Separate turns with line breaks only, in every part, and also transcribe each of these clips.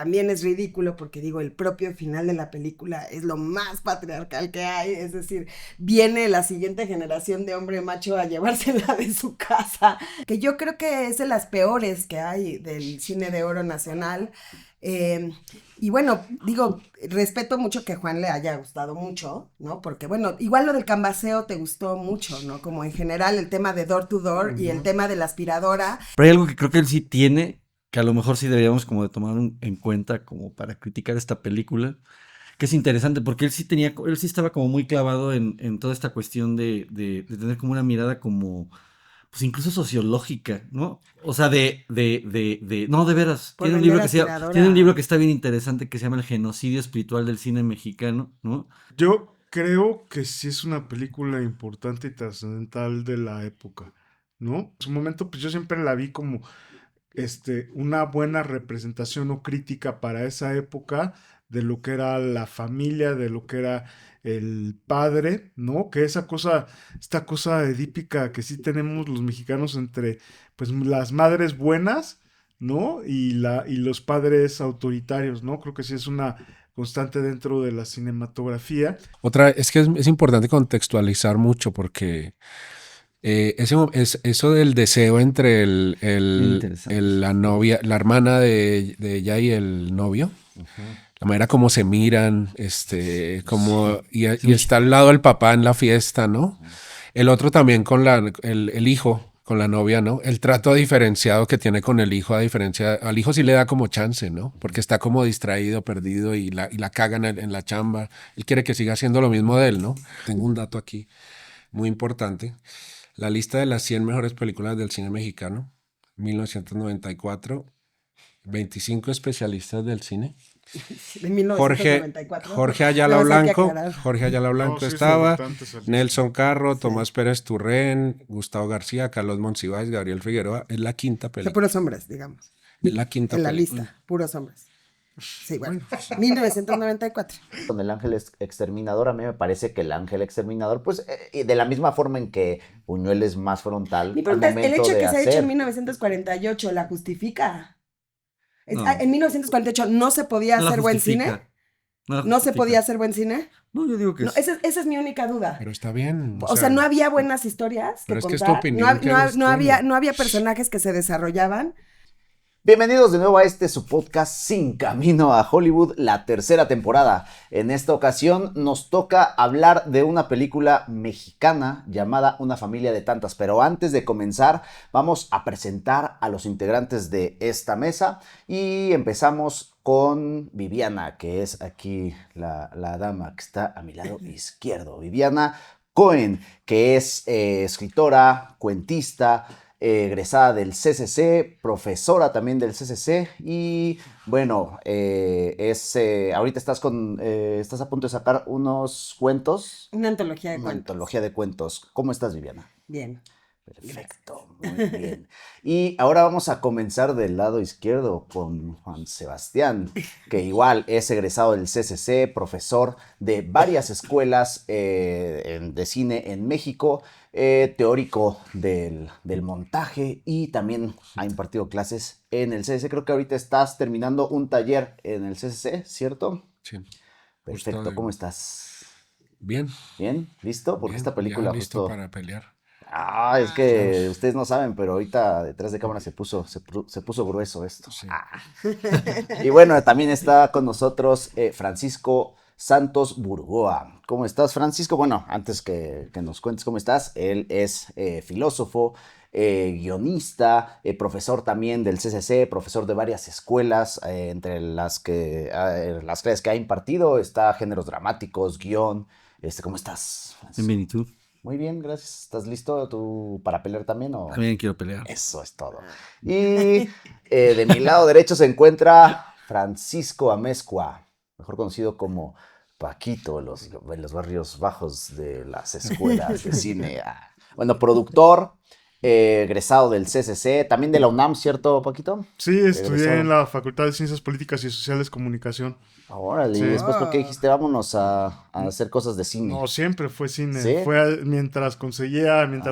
también es ridículo porque digo, el propio final de la película es lo más patriarcal que hay, es decir, viene la siguiente generación de hombre macho a llevársela de su casa, que yo creo que es de las peores que hay del cine de oro nacional. Eh, y bueno, digo, respeto mucho que a Juan le haya gustado mucho, ¿no? Porque bueno, igual lo del cambaseo te gustó mucho, ¿no? Como en general el tema de door to door y el tema de la aspiradora.
Pero hay algo que creo que él sí tiene, que a lo mejor sí deberíamos como de tomar en cuenta como para criticar esta película, que es interesante porque él sí estaba como muy clavado en toda esta cuestión de tener como una mirada como, pues incluso sociológica, ¿no? O sea, no, de veras,
Por vender
tiene un libro
aspiradora.
que está bien interesante que se llama El genocidio espiritual del cine mexicano, ¿no?
Yo creo que sí es una película importante y trascendental de la época, ¿no? En su momento, pues yo siempre la vi como una buena representación o crítica para esa época de lo que era la familia, de lo que era el padre, ¿no? Que esta cosa edípica que sí tenemos los mexicanos entre, pues, las madres buenas, ¿no? Y los padres autoritarios, ¿no? Creo que sí es una constante dentro de la cinematografía.
Otra, es que es importante contextualizar mucho porque eso del deseo entre
Interesante.
la novia, la hermana de ella y el novio, la manera como se miran, y está al lado el papá en la fiesta, ¿no? El otro también con el hijo, con la novia, ¿no? El trato diferenciado que tiene con el hijo, al hijo sí le da como chance, ¿no? Porque está como distraído, perdido y la cagan en la chamba. Él quiere que siga haciendo lo mismo de él, ¿no? Tengo un dato aquí muy importante. La lista de las 100 mejores películas del cine mexicano, 1994, 25 especialistas del cine.
De
Jorge,
1994.
Jorge
Nada
Ayala
más hay que
Blanco,
aclarar.
Jorge Ayala
No,
Blanco
sí es
estaba,
importante esa lista.
Nelson Carro,
Sí.
Tomás Pérez Turren, Gustavo García, Carlos Monsiváis, Gabriel Figueroa. Es la quinta
O sea,
película.
puros hombres, digamos.
Es la quinta
En la
película.
lista, puros hombres. Sí, bueno. 1994.
Con el ángel exterminador, a mí me parece que el ángel exterminador, pues de la misma forma en que Buñuel es más frontal
Mi
al
pregunta es, ¿el
momento
hecho de
de
que se haya hecho en
hacer.
1948 la justifica?
No.
En 1948 no se podía
No la
hacer buen
justifica.
cine.
No la
¿No se
justifica.
podía hacer buen cine?
No, yo digo que
No, esa es mi única duda.
Pero está bien.
O sea, no había buenas historias que
pero es que es tu
contar.
opinión que los tiene.
No había personajes que se desarrollaban.
Bienvenidos de nuevo a su podcast Sin Camino a Hollywood, la tercera temporada. En esta ocasión nos toca hablar de una película mexicana llamada Una familia de tantas. Pero antes de comenzar, vamos a presentar a los integrantes de esta mesa y empezamos con Viviana, que es aquí la dama que está a mi lado izquierdo. Viviana Cohen, que es escritora, cuentista, egresada del CCC, profesora también del CCC y bueno, ahorita estás a punto de sacar unos cuentos.
Una antología de
Una
cuentos.
antología de cuentos. ¿Cómo estás, Viviana?
Bien.
Perfecto, muy bien. Y ahora vamos a comenzar del lado izquierdo con Juan Sebastián, que igual es egresado del CCC, profesor de varias escuelas de cine en México, teórico del montaje y también ha impartido clases en el CCC. Creo que ahorita estás terminando un taller en el CCC, ¿cierto?
Sí.
Perfecto, ¿cómo estás?
Bien.
¿Bien? ¿Listo? Porque
Bien,
esta película
ya listo
justo...
para pelear.
Es que ustedes no saben, pero ahorita detrás de cámara se puso grueso esto.
Sí.
Y bueno, también está con nosotros Francisco Santos Burgoa. ¿Cómo estás, Francisco? Bueno, antes que nos cuentes cómo estás, él es filósofo, guionista, profesor también del CCC, profesor de varias escuelas, entre las clases que ha impartido está géneros dramáticos, guión. ¿Cómo estás, Francisco?
Bien, ¿y tú?
Muy bien, gracias. ¿Estás listo tú para pelear también? ¿O?
También quiero pelear.
Eso es todo. Y de mi lado derecho se encuentra Francisco Amezcua, mejor conocido como Paquito en los barrios bajos de las escuelas de cine. Bueno, productor, egresado del CCC, también de la UNAM, ¿cierto, Paquito?
Sí, estudié
Egresado.
en la Facultad de Ciencias Políticas y Sociales Comunicación.
Órale,
Sí.
y después, ¿por qué dijiste vámonos a hacer cosas de cine?
No, siempre fue cine.
¿Sí?
Fue mientras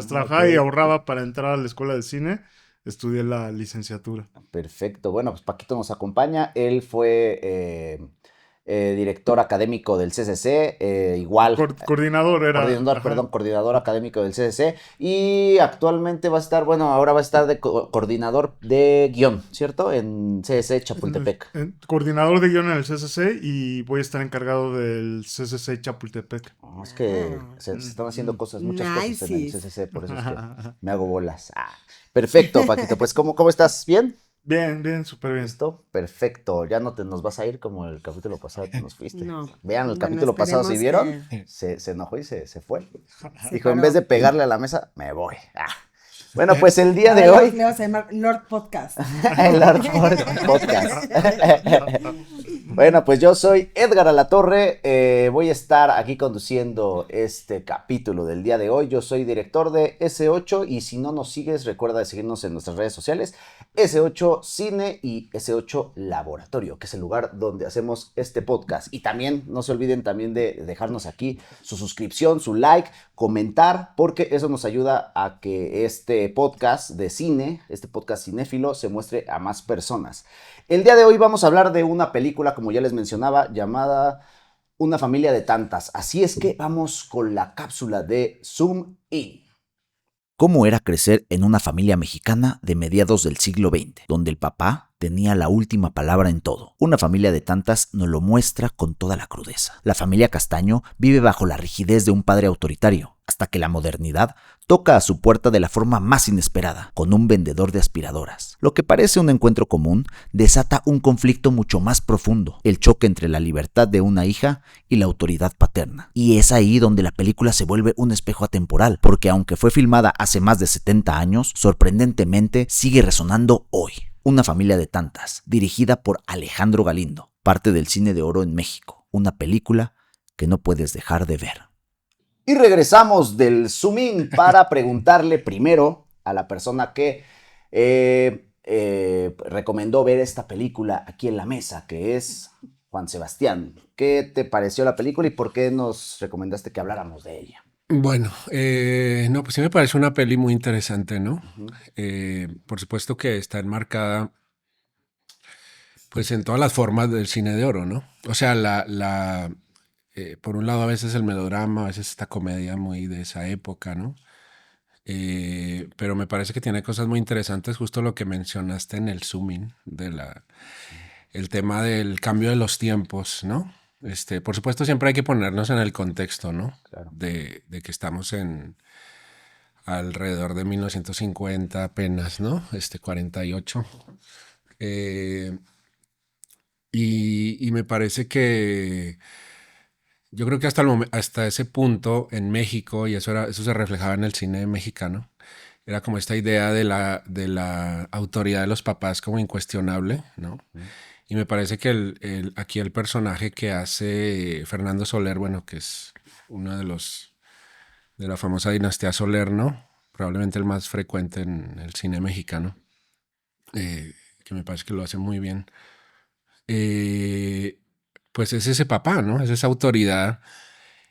trabajaba
ok.
y ahorraba para entrar a la escuela de cine. estudié la licenciatura.
Perfecto. Bueno, pues Paquito nos acompaña. Él fue director académico del CCC, igual.
Coordinador era.
Coordinador,
Ajá.
perdón, coordinador académico del CCC. Y actualmente va a estar, bueno, ahora va a estar de coordinador de guión, ¿cierto? En CCC Chapultepec.
Coordinador de guión en el CCC y voy a estar encargado del CCC Chapultepec.
Oh, es que se están haciendo cosas, muchas cosas en el
Nice.
CCC, por eso es que me hago bolas. Perfecto, Paquito. Pues, ¿cómo estás? ¿Bien?
Bien, súper bien.
¿Listo? Perfecto. Ya no te nos vas a ir como el capítulo pasado que nos fuiste.
No.
Vean, el
Bueno,
capítulo pasado, ¿sí
esperemos
vieron?
que
Se enojó y se fue.
se
Dijo, en
paró.
vez de pegarle a la mesa, me voy. Bueno, pues el día de
Ahora
hoy...
le vamos a llamar Lord Podcast.
El Art Podcast. Bueno, pues yo soy Edgar Alatorre. Voy a estar aquí conduciendo este capítulo del día de hoy. Yo soy director de S8 y si no nos sigues, recuerda de seguirnos en nuestras redes sociales. S8 Cine y S8 Laboratorio, que es el lugar donde hacemos este podcast. Y también no se olviden también de dejarnos aquí su suscripción, su like, comentar, porque eso nos ayuda a que este podcast de cine, este podcast cinéfilo, se muestre a más personas. El día de hoy vamos a hablar de una película, como ya les mencionaba, llamada Una familia de tantas. Así es que vamos con la cápsula de Zoom In. ¿Cómo era crecer en una familia mexicana de mediados del siglo XX, donde el papá tenía la última palabra en todo? Una familia de tantas nos lo muestra con toda la crudeza. La familia Castaño vive bajo la rigidez de un padre autoritario, hasta que la modernidad toca a su puerta de la forma más inesperada, con un vendedor de aspiradoras. Lo que parece un encuentro común desata un conflicto mucho más profundo, el choque entre la libertad de una hija y la autoridad paterna. Y es ahí donde la película se vuelve un espejo atemporal, porque aunque fue filmada hace más de 70 años, sorprendentemente sigue resonando hoy. Una familia de tantas, dirigida por Alejandro Galindo, parte del cine de oro en México, una película que no puedes dejar de ver. Y regresamos del Zoom In para preguntarle primero a la persona que recomendó ver esta película aquí en la mesa, que es Juan Sebastián. ¿Qué te pareció la película y por qué nos recomendaste que habláramos de ella?
Bueno, no, pues sí me parece una peli muy interesante, ¿no?
Ujú.
Por supuesto que está enmarcada pues en todas las formas del cine de oro, ¿no? O sea, por un lado a veces el melodrama, a veces esta comedia muy de esa época, ¿no? Pero me parece que tiene cosas muy interesantes, justo lo que mencionaste en el zooming, el tema del cambio de los tiempos, ¿no? Por supuesto siempre hay que ponernos en el contexto, ¿no?
Claro.
De que estamos en alrededor de 1950 apenas, ¿no? 48. Y me parece que yo creo que hasta ese punto en México, y eso se reflejaba en el cine mexicano, era como esta idea de la autoridad de los papás como incuestionable, ¿no? Y me parece que aquí el personaje que hace Fernando Soler, bueno, que es uno de la famosa dinastía Soler, ¿no? Probablemente el más frecuente en el cine mexicano, que me parece que lo hace muy bien. Pues es ese papá, ¿no? Es esa autoridad.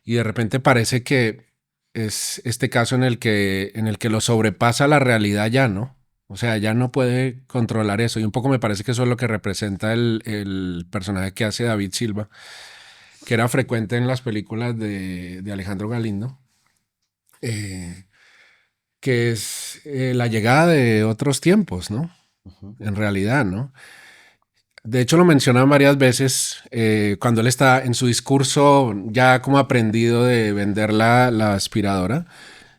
Y de repente parece que es este caso en el que lo sobrepasa la realidad ya, ¿no? O sea, ya no puede controlar eso. Y un poco me parece que eso es lo que representa el personaje que hace David Silva, que era frecuente en las películas de Alejandro Galindo, que es la llegada de otros tiempos, ¿no? En realidad, ¿no? De hecho, lo menciona varias veces cuando él está en su discurso ya como aprendido de vender la aspiradora.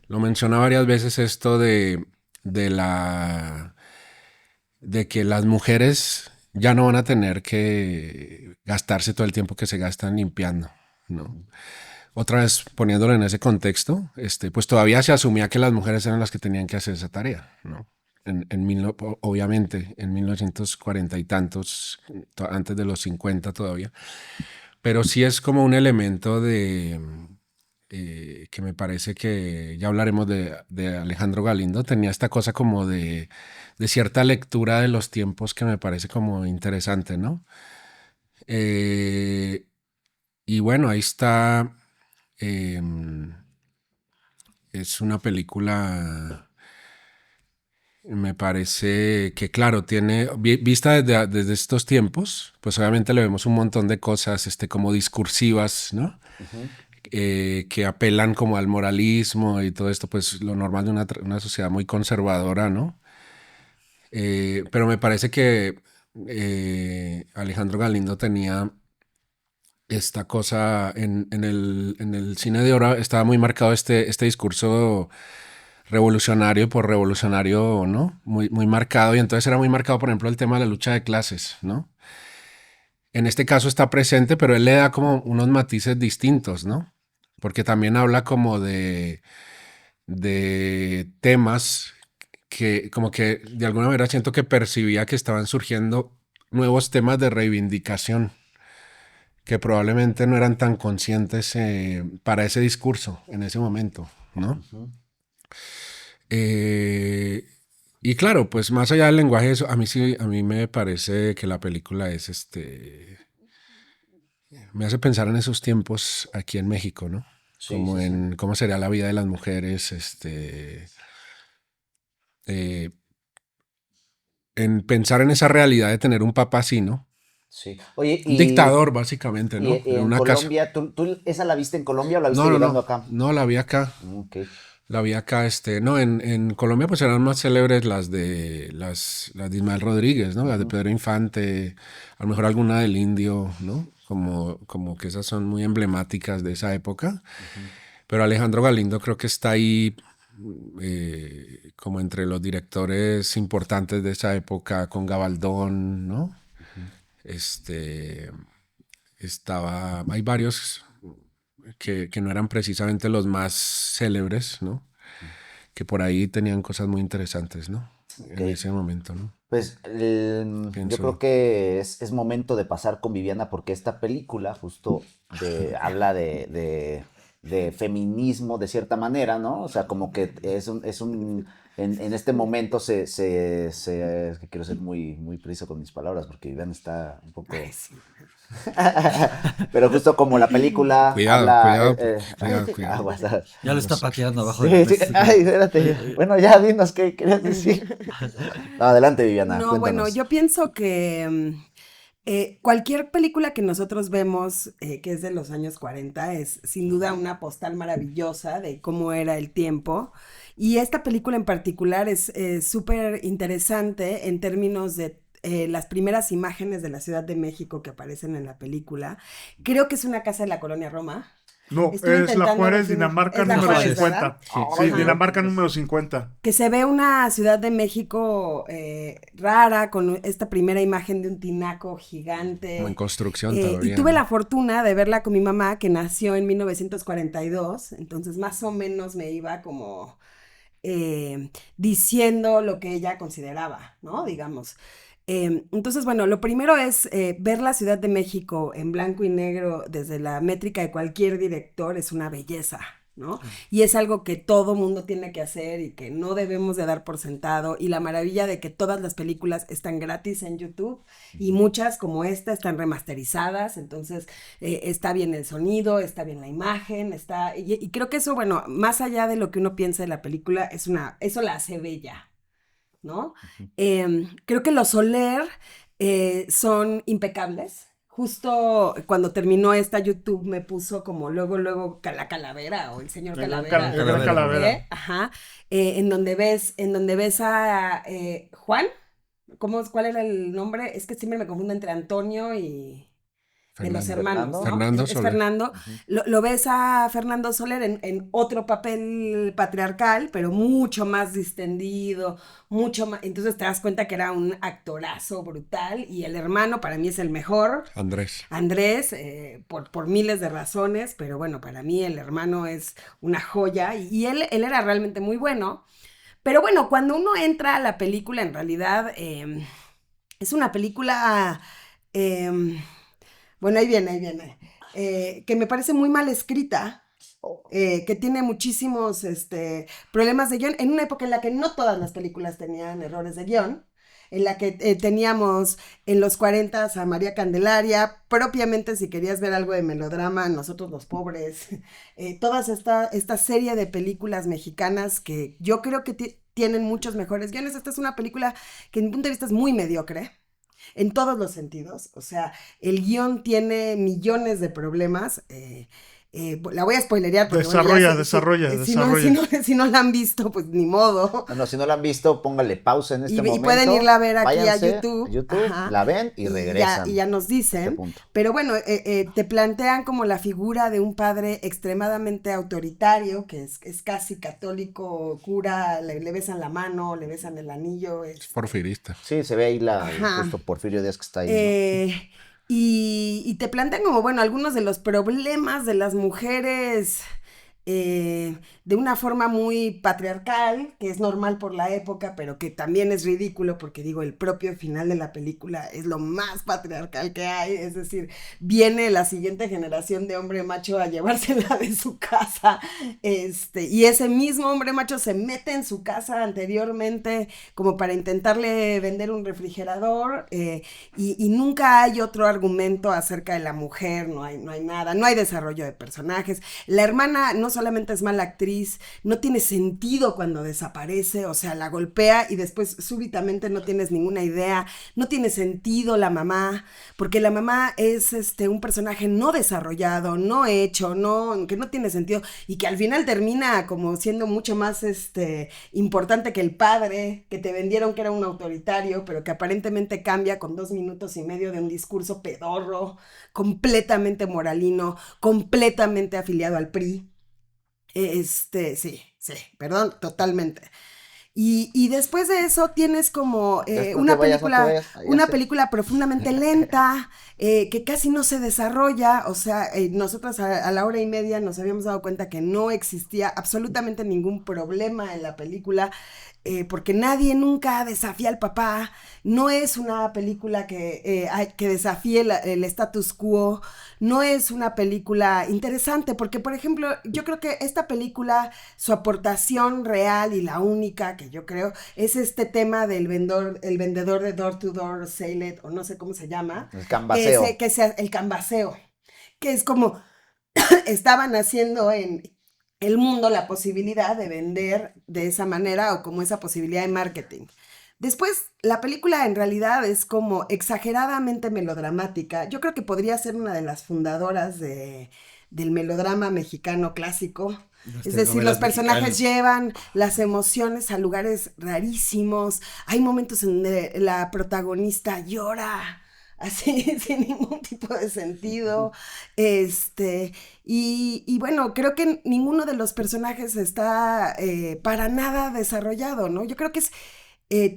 Lo menciona varias veces esto de que las mujeres ya no van a tener que gastarse todo el tiempo que se gastan limpiando, ¿no? Otra vez poniéndolo en ese contexto, pues todavía se asumía que las mujeres eran las que tenían que hacer esa tarea, ¿no? Obviamente, en 1940 y tantos, antes de los 50 todavía, pero sí es como un elemento que me parece que, ya hablaremos de Alejandro Galindo, tenía esta cosa como de cierta lectura de los tiempos que me parece como interesante, ¿no? Y bueno, ahí está, es una película Me parece que, claro, tiene, vista desde estos tiempos, pues obviamente le vemos un montón de cosas como discursivas, ¿no? Que apelan como al moralismo y todo esto, pues lo normal de una sociedad muy conservadora, ¿no? Pero me parece que Alejandro Galindo tenía esta cosa en el cine de oro, estaba muy marcado este discurso revolucionario por revolucionario, ¿no? Muy, muy marcado, y entonces era muy marcado, por ejemplo, el tema de la lucha de clases, ¿no? En este caso está presente, pero él le da como unos matices distintos, ¿no? Porque también habla como de temas que como que de alguna manera siento que percibía que estaban surgiendo nuevos temas de reivindicación que probablemente no eran tan conscientes para ese discurso en ese momento, ¿no? Y claro, pues más allá del lenguaje, eso, a mí me parece que la película es me hace pensar en esos tiempos aquí en México, ¿no?
Sí,
Como
sí, sí.
en cómo sería la vida de las mujeres, en pensar en esa realidad de tener un papá así, ¿no?
Sí. Oye,
Un dictador, básicamente, ¿no?
y
En
en
una casa.
Colombia, ¿tú esa la viste en Colombia o la viste llegando acá?
No, la vi acá.
Ok.
La vi acá, no, en Colombia pues eran más célebres las de Ismael Rodríguez, ¿no? Las de Pedro Infante, a lo mejor alguna del Indio, ¿no? Como que esas son muy emblemáticas de esa época. Pero Alejandro Galindo creo que está ahí como entre los directores importantes de esa época, con Gabaldón, ¿no? Hay varios que no eran precisamente los más célebres, ¿no? Que por ahí tenían cosas muy interesantes, ¿no?
Ok.
En ese momento, ¿no?
Pues yo
Pienso.
creo que es momento de pasar con Viviana porque esta película justo habla de feminismo de cierta manera, ¿no? O sea, como que en este momento es que quiero ser muy, muy preciso con mis palabras porque Viviana está un poco...
Ay, sí.
Pero justo como la película
Cuidado,
habla...
cuidado.
aguas,
Ya lo está pateando abajo
Sí,
del
sí.
pez.
Ay, espérate. Bueno, ya dinos qué querías decir. No, adelante, Viviana,
No, bueno,
cuéntanos.
yo pienso que cualquier película que nosotros vemos que es de los años 40 es sin duda una postal maravillosa de cómo era el tiempo. Y esta película en particular es súper interesante en términos de las primeras imágenes de la Ciudad de México que aparecen en la película. Creo que es una casa de la colonia Roma.
No,
Estuve
es la
intentando
Juárez,
definir.
Dinamarca
Es la
número
Juárez,
50.
¿verdad?
Sí.
Sí,
Ajá.
Dinamarca número 50.
Que se ve una Ciudad de México rara, con esta primera imagen de un tinaco
Como en
gigante.
construcción
Y
todavía,
tuve
¿no?
la fortuna de verla con mi mamá, que nació en 1942, entonces más o menos me iba como diciendo lo que ella consideraba, ¿no? Digamos. Entonces, bueno, lo primero es ver la Ciudad de México en blanco y negro desde la métrica de cualquier director es una belleza, ¿no? Y es algo que todo mundo tiene que hacer y que no debemos de dar por sentado. Y la maravilla de que todas las películas están gratis en YouTube y muchas como esta están remasterizadas, entonces está bien el sonido, está bien la imagen, y creo que eso, bueno, más allá de lo que uno piensa de la película, eso la hace bella, ¿no? Creo que los Soler son impecables. Justo cuando terminó esta YouTube me puso como luego la calavera o el señor calavera.
El gran calavera.
Ajá. En donde ves a Juan. ¿Cuál era el nombre? Es que siempre me confundo entre Antonio y de los hermanos, ¿no?
Fernando
Es
Soler.
Fernando. Lo ves a Fernando Soler en otro papel patriarcal, pero mucho más distendido, mucho más. Entonces te das cuenta que era un actorazo brutal y el hermano para mí es el mejor. Andrés, por miles de razones, pero bueno, para mí el hermano es una joya y él era realmente muy bueno. Pero bueno, cuando uno entra a la película, en realidad es una película. Bueno, ahí viene. Que me parece muy mal escrita, que tiene muchísimos problemas de guión, en una época en la que no todas las películas tenían errores de guión, en la que teníamos en los 40 a María Candelaria, propiamente si querías ver algo de melodrama, Nosotros los Pobres, toda esta serie de películas mexicanas que yo creo que tienen muchos mejores guiones. Esta es una película que, en mi punto de vista, es muy mediocre. En todos los sentidos. O sea, el guión tiene millones de problemas. La voy a spoilerear porque
Desarrolla.
Si no la han visto, pues ni modo.
Bueno, si no la han visto, póngale pausa en este momento.
Y pueden irla a ver aquí
Váyanse
a YouTube. Ajá.
La ven y regresan.
Y ya nos dicen. Pero bueno, te plantean como la figura de un padre extremadamente autoritario, que es casi católico, cura, le besan la mano, le besan el anillo.
Es porfirista.
Sí, se ve ahí justo Porfirio Díaz que está ahí. ¿No?
Y te plantean como, bueno, algunos de los problemas de las mujeres de una forma muy patriarcal, que es normal por la época, pero que también es ridículo porque, digo, el propio final de la película es lo más patriarcal que hay, es decir, viene la siguiente generación de hombre macho a llevársela de su casa, y ese mismo hombre macho se mete en su casa anteriormente como para intentarle vender un refrigerador, y nunca hay otro argumento acerca de la mujer, no hay nada, no hay desarrollo de personajes. La hermana no solamente es mala actriz, no tiene sentido cuando desaparece, o sea, la golpea y después súbitamente no tienes ninguna idea, no tiene sentido la mamá, porque la mamá es un personaje no desarrollado, no hecho, que no tiene sentido y que al final termina como siendo mucho más importante que el padre, que te vendieron que era un autoritario, pero que aparentemente cambia con 2 minutos y medio de un discurso pedorro, completamente moralino, completamente afiliado al PRI. Sí, perdón, totalmente. Y después de eso tienes como una película profundamente lenta, que casi no se desarrolla, o sea, nosotros a la hora y media nos habíamos dado cuenta que no existía absolutamente ningún problema en la película, porque nadie nunca desafía al papá, no es una película que desafíe el status quo, no es una película interesante, porque por ejemplo, yo creo que esta película, su aportación real y la única que yo creo, es este tema del vendedor de door to door sale, o no sé cómo se llama.
El canvaseo.
El canvaseo, que es como estaban haciendo en el mundo la posibilidad de vender de esa manera o como esa posibilidad de marketing. Después, la película en realidad es como exageradamente melodramática. Yo creo que podría ser una de las fundadoras del melodrama mexicano clásico. Es decir, los personajes llevan las emociones a lugares rarísimos. Hay momentos en donde la protagonista llora, así, sin ningún tipo de sentido. Y bueno, creo que ninguno de los personajes está para nada desarrollado, ¿no? Yo creo que es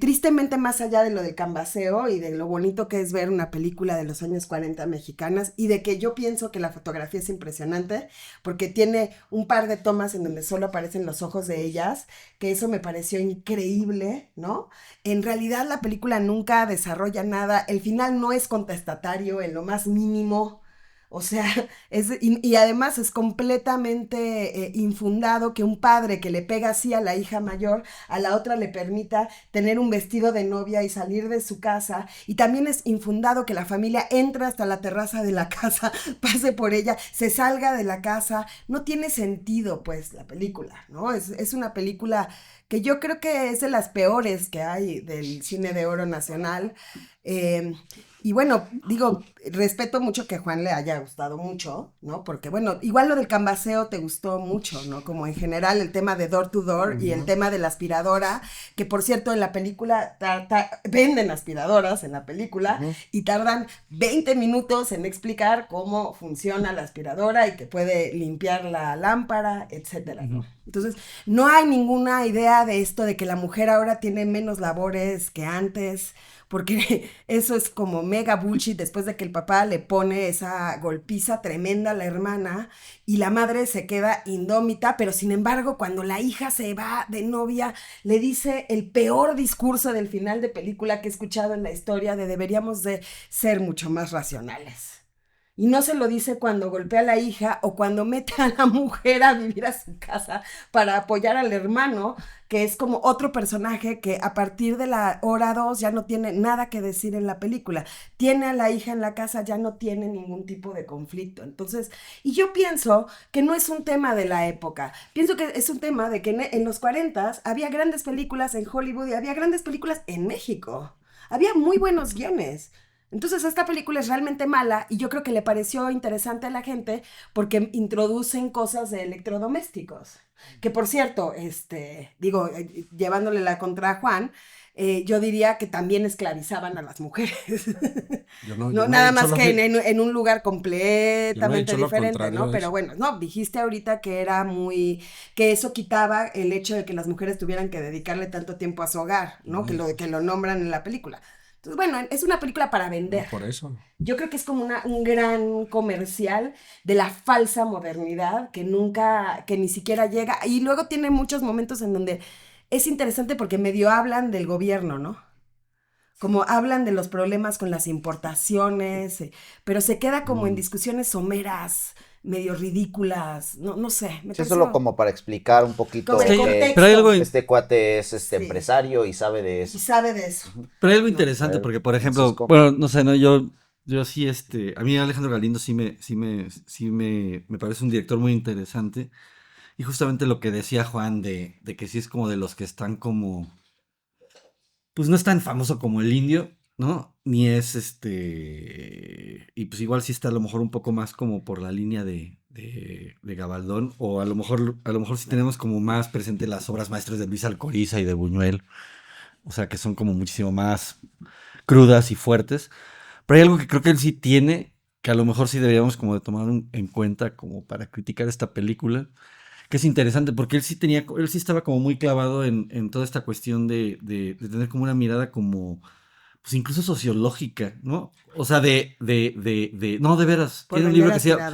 tristemente más allá de lo del canvaseo y de lo bonito que es ver una película de los años 40 mexicanas y de que yo pienso que la fotografía es impresionante porque tiene un par de tomas en donde solo aparecen los ojos de ellas, que eso me pareció increíble, ¿no? En realidad la película nunca desarrolla nada, el final no es contestatario en lo más mínimo. O sea, y además es completamente infundado que un padre que le pega así a la hija mayor, a la otra le permita tener un vestido de novia y salir de su casa. Y también es infundado que la familia entre hasta la terraza de la casa, pase por ella, se salga de la casa. No tiene sentido, pues, la película, ¿no? Es una película que yo creo que es de las peores que hay del cine de oro nacional. Y bueno, digo, respeto mucho que a Juan le haya gustado mucho, ¿no? Porque bueno, igual lo del canvaseo te gustó mucho, ¿no? Como en general el tema de door to door y el tema de la aspiradora, que por cierto en la película venden aspiradoras en la película y tardan 20 minutos en explicar cómo funciona la aspiradora y que puede limpiar la lámpara, etcétera, ¿no? Entonces, no hay ninguna idea de esto de que la mujer ahora tiene menos labores que antes, porque eso es como mega bullshit después de que el papá le pone esa golpiza tremenda a la hermana y la madre se queda indómita, pero sin embargo cuando la hija se va de novia le dice el peor discurso del final de película que he escuchado en la historia de deberíamos de ser mucho más racionales. Y no se lo dice cuando golpea a la hija o cuando mete a la mujer a vivir a su casa para apoyar al hermano, que es como otro personaje que a partir de la hora 2 ya no tiene nada que decir en la película. Tiene a la hija en la casa, ya no tiene ningún tipo de conflicto. Entonces, y yo pienso que no es un tema de la época. Pienso que es un tema de que en los 40 había grandes películas en Hollywood y había grandes películas en México. Había muy buenos guiones. Entonces esta película es realmente mala y yo creo que le pareció interesante a la gente porque introducen cosas de electrodomésticos. Que por cierto, digo, llevándole la contra a Juan, yo diría que también esclavizaban a las mujeres.
Yo
No,
no he
nada
dicho
más
lo
que
que-
en un lugar
yo no he
completamente
dicho lo
diferente,
contrario
¿no?
de
Pero
eso.
bueno, no, dijiste ahorita que era que eso quitaba el hecho de que las mujeres tuvieran que dedicarle tanto tiempo a su hogar, ¿no? Que lo nombran en la película. Entonces, bueno, es una película para
No,
vender.
por eso.
Yo creo que es como un gran comercial de la falsa modernidad que nunca, que ni siquiera llega. Y luego tiene muchos momentos en donde es interesante porque medio hablan del gobierno, ¿no? Como hablan de los problemas con las importaciones, pero se queda como en
Mm.
discusiones someras, medio ridículas, no, no sé, me
Sí, solo
pareció
como para explicar un
como
Es
el
que
poquito que
pero hay algo,
contexto.
este cuate es
Sí,
empresario y sabe de
y
eso.
sabe de eso,
pero hay algo
¿no?
interesante porque, por ejemplo,
Francisco.
bueno, no sé, no, yo sí, a mí Alejandro Galindo me parece un director muy interesante. Y justamente lo que decía Juan de que sí es como de los que están como, pues no es tan famoso como el indio, ¿no? Ni es y pues igual sí está a lo mejor un poco más como por la línea de Gabaldón, o a lo mejor sí tenemos como más presente las obras maestras de Luis Alcoriza y de Buñuel, o sea que son como muchísimo más crudas y fuertes, pero hay algo que creo que él sí tiene, que a lo mejor sí deberíamos como de tomar en cuenta como para criticar esta película, que es interesante porque él sí estaba como muy clavado en toda esta cuestión de tener como una mirada como, pues incluso sociológica, ¿no? O sea, no, de veras,
Por
tiene un
vender
libro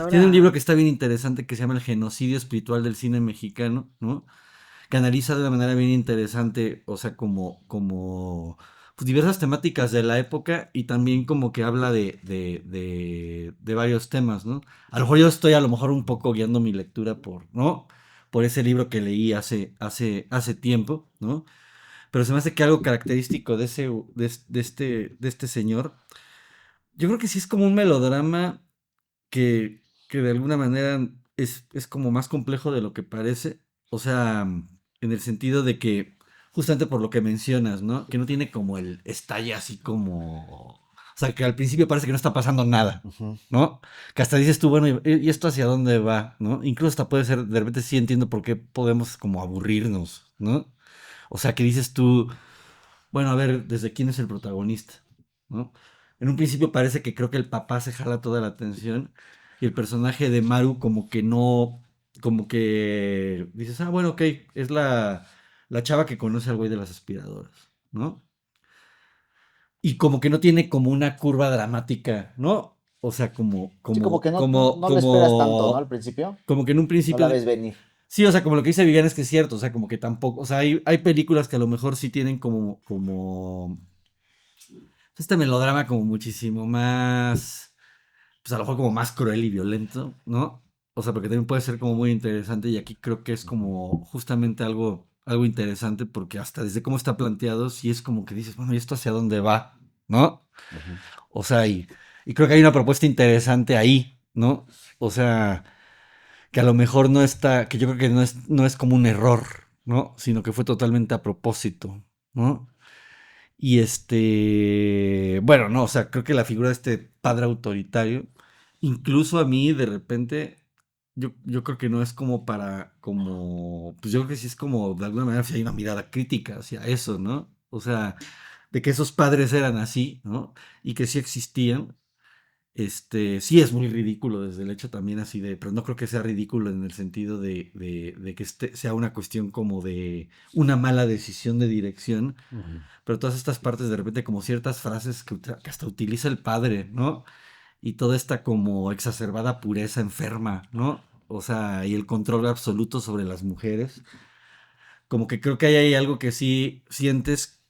tiene un libro que
aspiradoras.
está bien interesante que se llama El genocidio espiritual del cine mexicano, ¿no? Que analiza de una manera bien interesante, o sea, pues diversas temáticas de la época y también como que habla de varios temas, ¿no? A lo mejor yo estoy a lo mejor un poco guiando mi lectura ¿no? Por ese libro que leí hace tiempo, ¿no? Pero se me hace que algo característico de este señor, yo creo que sí es como un melodrama que de alguna manera es como más complejo de lo que parece. O sea, en el sentido de que, justamente por lo que mencionas, ¿no? Que no tiene como el estalla así como. O sea, que al principio parece que no está pasando nada,
Ujú.
¿no? Que hasta dices tú, bueno, ¿y esto hacia dónde va? ¿No? Incluso hasta puede ser, de repente sí entiendo por qué podemos como aburrirnos, ¿no? O sea, que dices tú, bueno, a ver, ¿desde quién es el protagonista? ¿No? En un principio parece que creo que el papá se jala toda la atención y el personaje de Maru como que no, como que dices, ah, bueno, ok, es la chava que conoce al güey de las aspiradoras, ¿no? Y como que no tiene como una curva dramática, ¿no? O sea,
Sí, como que no le esperas tanto, ¿no? Al principio.
como que en un
No la
principio
ves venir.
sí, o sea, como lo que dice Vivian es que es cierto, o sea, como que tampoco, o sea, hay películas que a lo mejor sí tienen como este melodrama como muchísimo más, pues a lo mejor como más cruel y violento, ¿no? O sea, porque también puede ser como muy interesante y aquí creo que es como justamente algo interesante porque hasta desde cómo está planteado, sí es como que dices, bueno, ¿y esto hacia dónde va? ¿No?
Ujú.
O sea, y creo que hay una propuesta interesante ahí, ¿no? O sea, que a lo mejor no está, que yo creo que no es como un error, ¿no? Sino que fue totalmente a propósito, ¿no? Y bueno, no, o sea, creo que la figura de este padre autoritario, incluso a mí de repente, yo creo que no es como pues yo creo que sí es como, de alguna manera, sí hay una mirada crítica hacia eso, ¿no? O sea, de que esos padres eran así, ¿no? Y que sí existían, sí es muy ridículo desde el hecho también así pero no creo que sea ridículo en el sentido de que sea una cuestión como de una mala decisión de dirección,
Ujú.
pero todas estas partes de repente como ciertas frases que hasta utiliza el padre, ¿no? Y toda esta como exacerbada pureza enferma, ¿no? O sea, y el control absoluto sobre las mujeres. Como que creo que ahí hay algo que sí sientes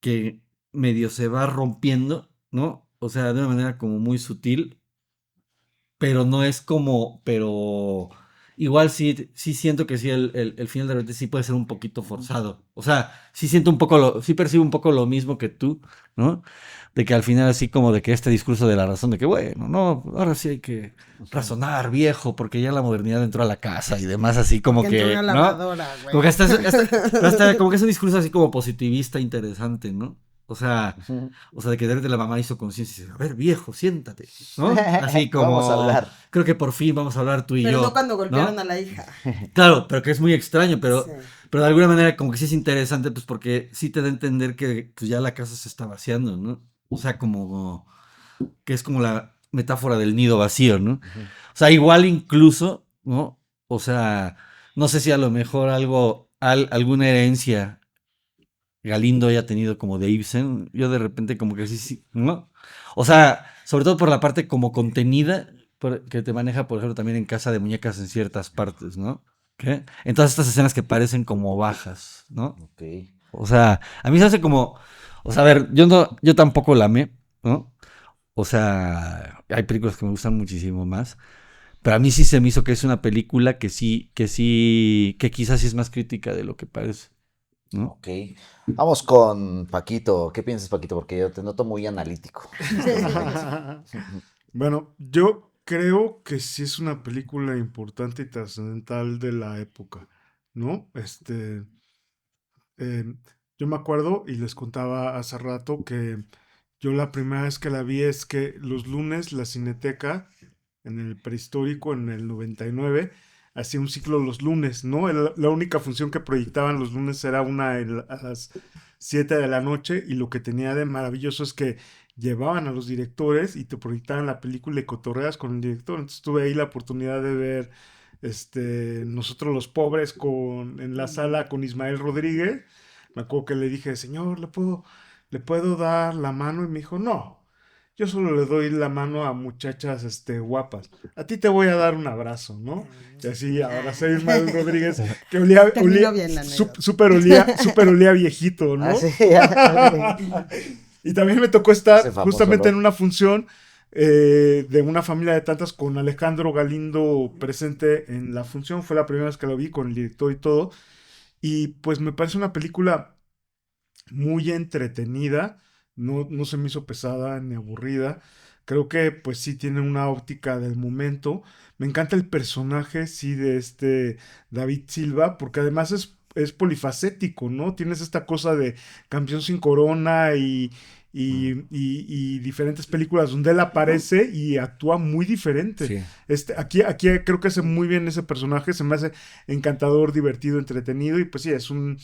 que medio se va rompiendo, ¿no? O sea, de una manera como muy sutil, pero no es como, pero igual sí siento que sí, el final de repente sí puede ser un poquito forzado. O sea, sí siento un poco, sí percibo un poco lo mismo que tú, ¿no? De que al final así como de que este discurso de la razón, de que bueno, no, ahora sí hay que razonar, viejo, porque ya la modernidad entró a la casa y demás, así como
Que entró
que,
una
¿no?
lavadora,
Como que
güey.
hasta como que es un discurso así como positivista interesante, ¿no? O sea,
Ujú.
de que de repente la mamá hizo conciencia y dice, a ver, viejo, siéntate, ¿no? Así
Vamos a
como,
hablar.
creo que por fin vamos a hablar tú y
Pero no
yo,
cuando golpearon
¿no?
a la hija.
Claro, pero que es muy extraño,
Sí.
pero de alguna manera como que sí es interesante, pues porque sí te da a entender que pues, ya la casa se está vaciando, ¿no? O sea, como que es como la metáfora del nido vacío, ¿no?
Ujú.
O sea, igual incluso, ¿no? O sea, no sé si a lo mejor alguna herencia Galindo haya tenido como de Ibsen, yo de repente como que sí, ¿no? O sea, sobre todo por la parte como contenida que te maneja, por ejemplo, también en Casa de Muñecas en ciertas partes, ¿no? ¿Qué? En todas estas escenas que parecen como bajas, ¿no?
Ok.
O sea, a mí se hace como, o sea, a ver, yo tampoco la amé, ¿no? O sea, hay películas que me gustan muchísimo más, pero a mí sí se me hizo que es una película que quizás sí es más crítica de lo que parece, ¿no?
Ok. Vamos con Paquito. ¿Qué piensas, Paquito? Porque yo te noto muy analítico.
Bueno, yo creo que sí es una película importante y trascendental de la época, ¿no? Eh, yo me acuerdo y les contaba hace rato que yo la primera vez que la vi es que los lunes la Cineteca, en el prehistórico, en el 99, hacía un ciclo los lunes, ¿no? La única función que proyectaban los lunes era a las 7 de la noche y lo que tenía de maravilloso es que llevaban a los directores y te proyectaban la película y cotorreas con el director. Entonces tuve ahí la oportunidad de ver Nosotros los Pobres en la sala con Ismael Rodríguez. Me acuerdo que le dije, señor, le puedo dar la mano? Y me dijo, no, yo solo le doy la mano a muchachas guapas. A ti te voy a dar un abrazo, ¿no? Y así abracé a Ismael Rodríguez, que
Terminó bien la anécdota.
súper olía viejito,
Ah,
¿no?
sí, ya.
Y también me tocó
Ese
estar
famoso
justamente en
olor.
una función de una familia de tantas con Alejandro Galindo presente en la función. Fue la primera vez que lo vi con el director y todo. Y pues me parece una película muy entretenida. No se me hizo pesada ni aburrida. Creo que pues sí tiene una óptica del momento. Me encanta el personaje, sí, de David Silva, porque además es polifacético, ¿no? Tienes esta cosa de Campeón sin Corona y diferentes películas donde él aparece y actúa muy diferente.
Sí.
Aquí creo que hace muy bien ese personaje, se me hace encantador, divertido, entretenido y pues sí, es un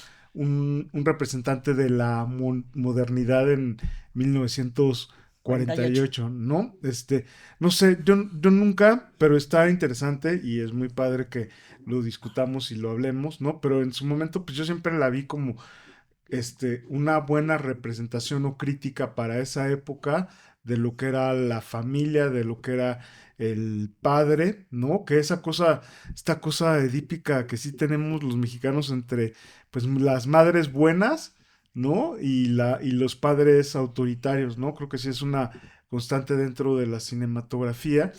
representante de la modernidad en
48.
1948, ¿no? No sé, yo nunca, pero está interesante y es muy padre que lo discutamos y lo hablemos, ¿no? Pero en su momento, pues yo siempre la vi como una buena representación o crítica para esa época de lo que era la familia, de lo que era el padre, ¿no? Que esta cosa edípica que sí tenemos los mexicanos entre, pues, las madres buenas, ¿no? Y los padres autoritarios, ¿no? Creo que sí es una constante dentro de la cinematografía.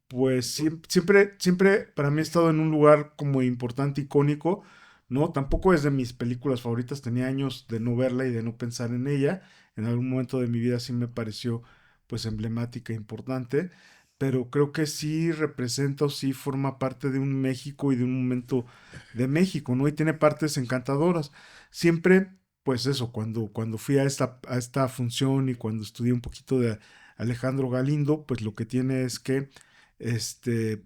Pues siempre para mí ha estado en un lugar como importante, icónico, ¿no? Tampoco es de mis películas favoritas, tenía años de no verla y de no pensar en ella. En algún momento de mi vida sí me pareció pues emblemática e importante, pero creo que sí representa o sí forma parte de un México y de un momento de México, ¿no? Y tiene partes encantadoras. Siempre, pues eso, cuando fui a esta función y cuando estudié un poquito de Alejandro Galindo, pues lo que tiene es que,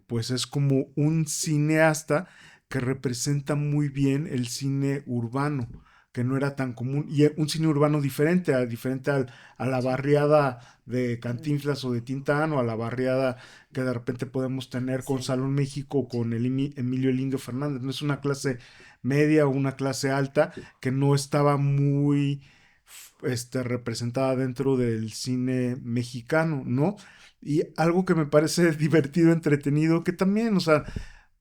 pues es como un cineasta que representa muy bien el cine urbano, que no era tan común, y un cine urbano diferente a la barriada de Cantinflas o de Tintán, o a la barriada que de repente podemos tener con
Sí.
Salón México, con el Emilio el Indio Fernández. No es una clase media o una clase alta que no estaba muy representada dentro del cine mexicano, ¿no? Y algo que me parece divertido, entretenido, que también, o sea,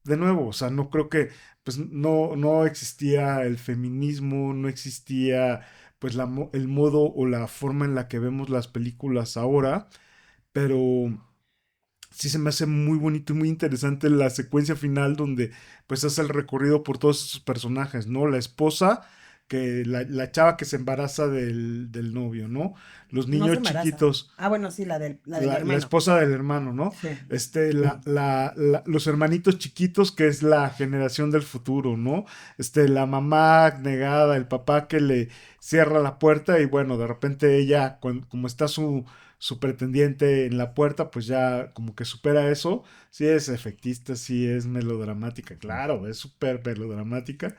de nuevo, o sea, no creo que, pues no existía el feminismo, no existía, pues, el modo o la forma en la que vemos las películas ahora, pero sí se me hace muy bonito y muy interesante la secuencia final donde pues hace el recorrido por todos esos personajes, ¿no? La esposa, que la chava que se embaraza del novio, ¿no? Los
No se
niños
embaraza.
chiquitos,
Ah, bueno, sí, la del
la
hermano.
esposa del hermano, ¿no?
Sí.
Los hermanitos chiquitos, que es la generación del futuro, ¿no? La mamá negada, el papá que le cierra la puerta y bueno, de repente ella, como está su pretendiente en la puerta, pues ya como que supera eso. Sí es efectista, sí es melodramática, claro, es súper melodramática.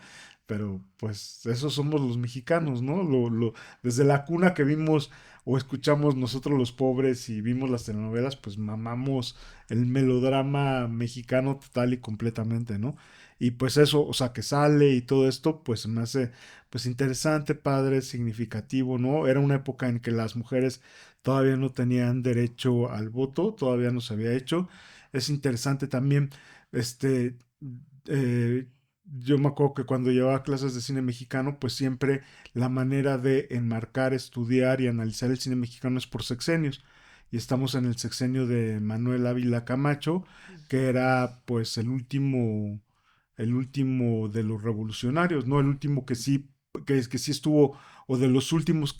Pero pues esos somos los mexicanos, ¿no? Desde la cuna que vimos o escuchamos nosotros los pobres y vimos las telenovelas, pues mamamos el melodrama mexicano total y completamente, ¿no? Y pues eso, o sea, que sale y todo esto, pues me hace pues interesante, padre, significativo, ¿no? Era una época en que las mujeres todavía no tenían derecho al voto, todavía no se había hecho. Es interesante también, este, eh, yo me acuerdo que cuando llevaba clases de cine mexicano, pues siempre la manera de enmarcar, estudiar y analizar el cine mexicano es por sexenios. Y estamos en el sexenio de Manuel Ávila Camacho, que era pues el último de los revolucionarios, ¿no? El último que sí estuvo, o de los últimos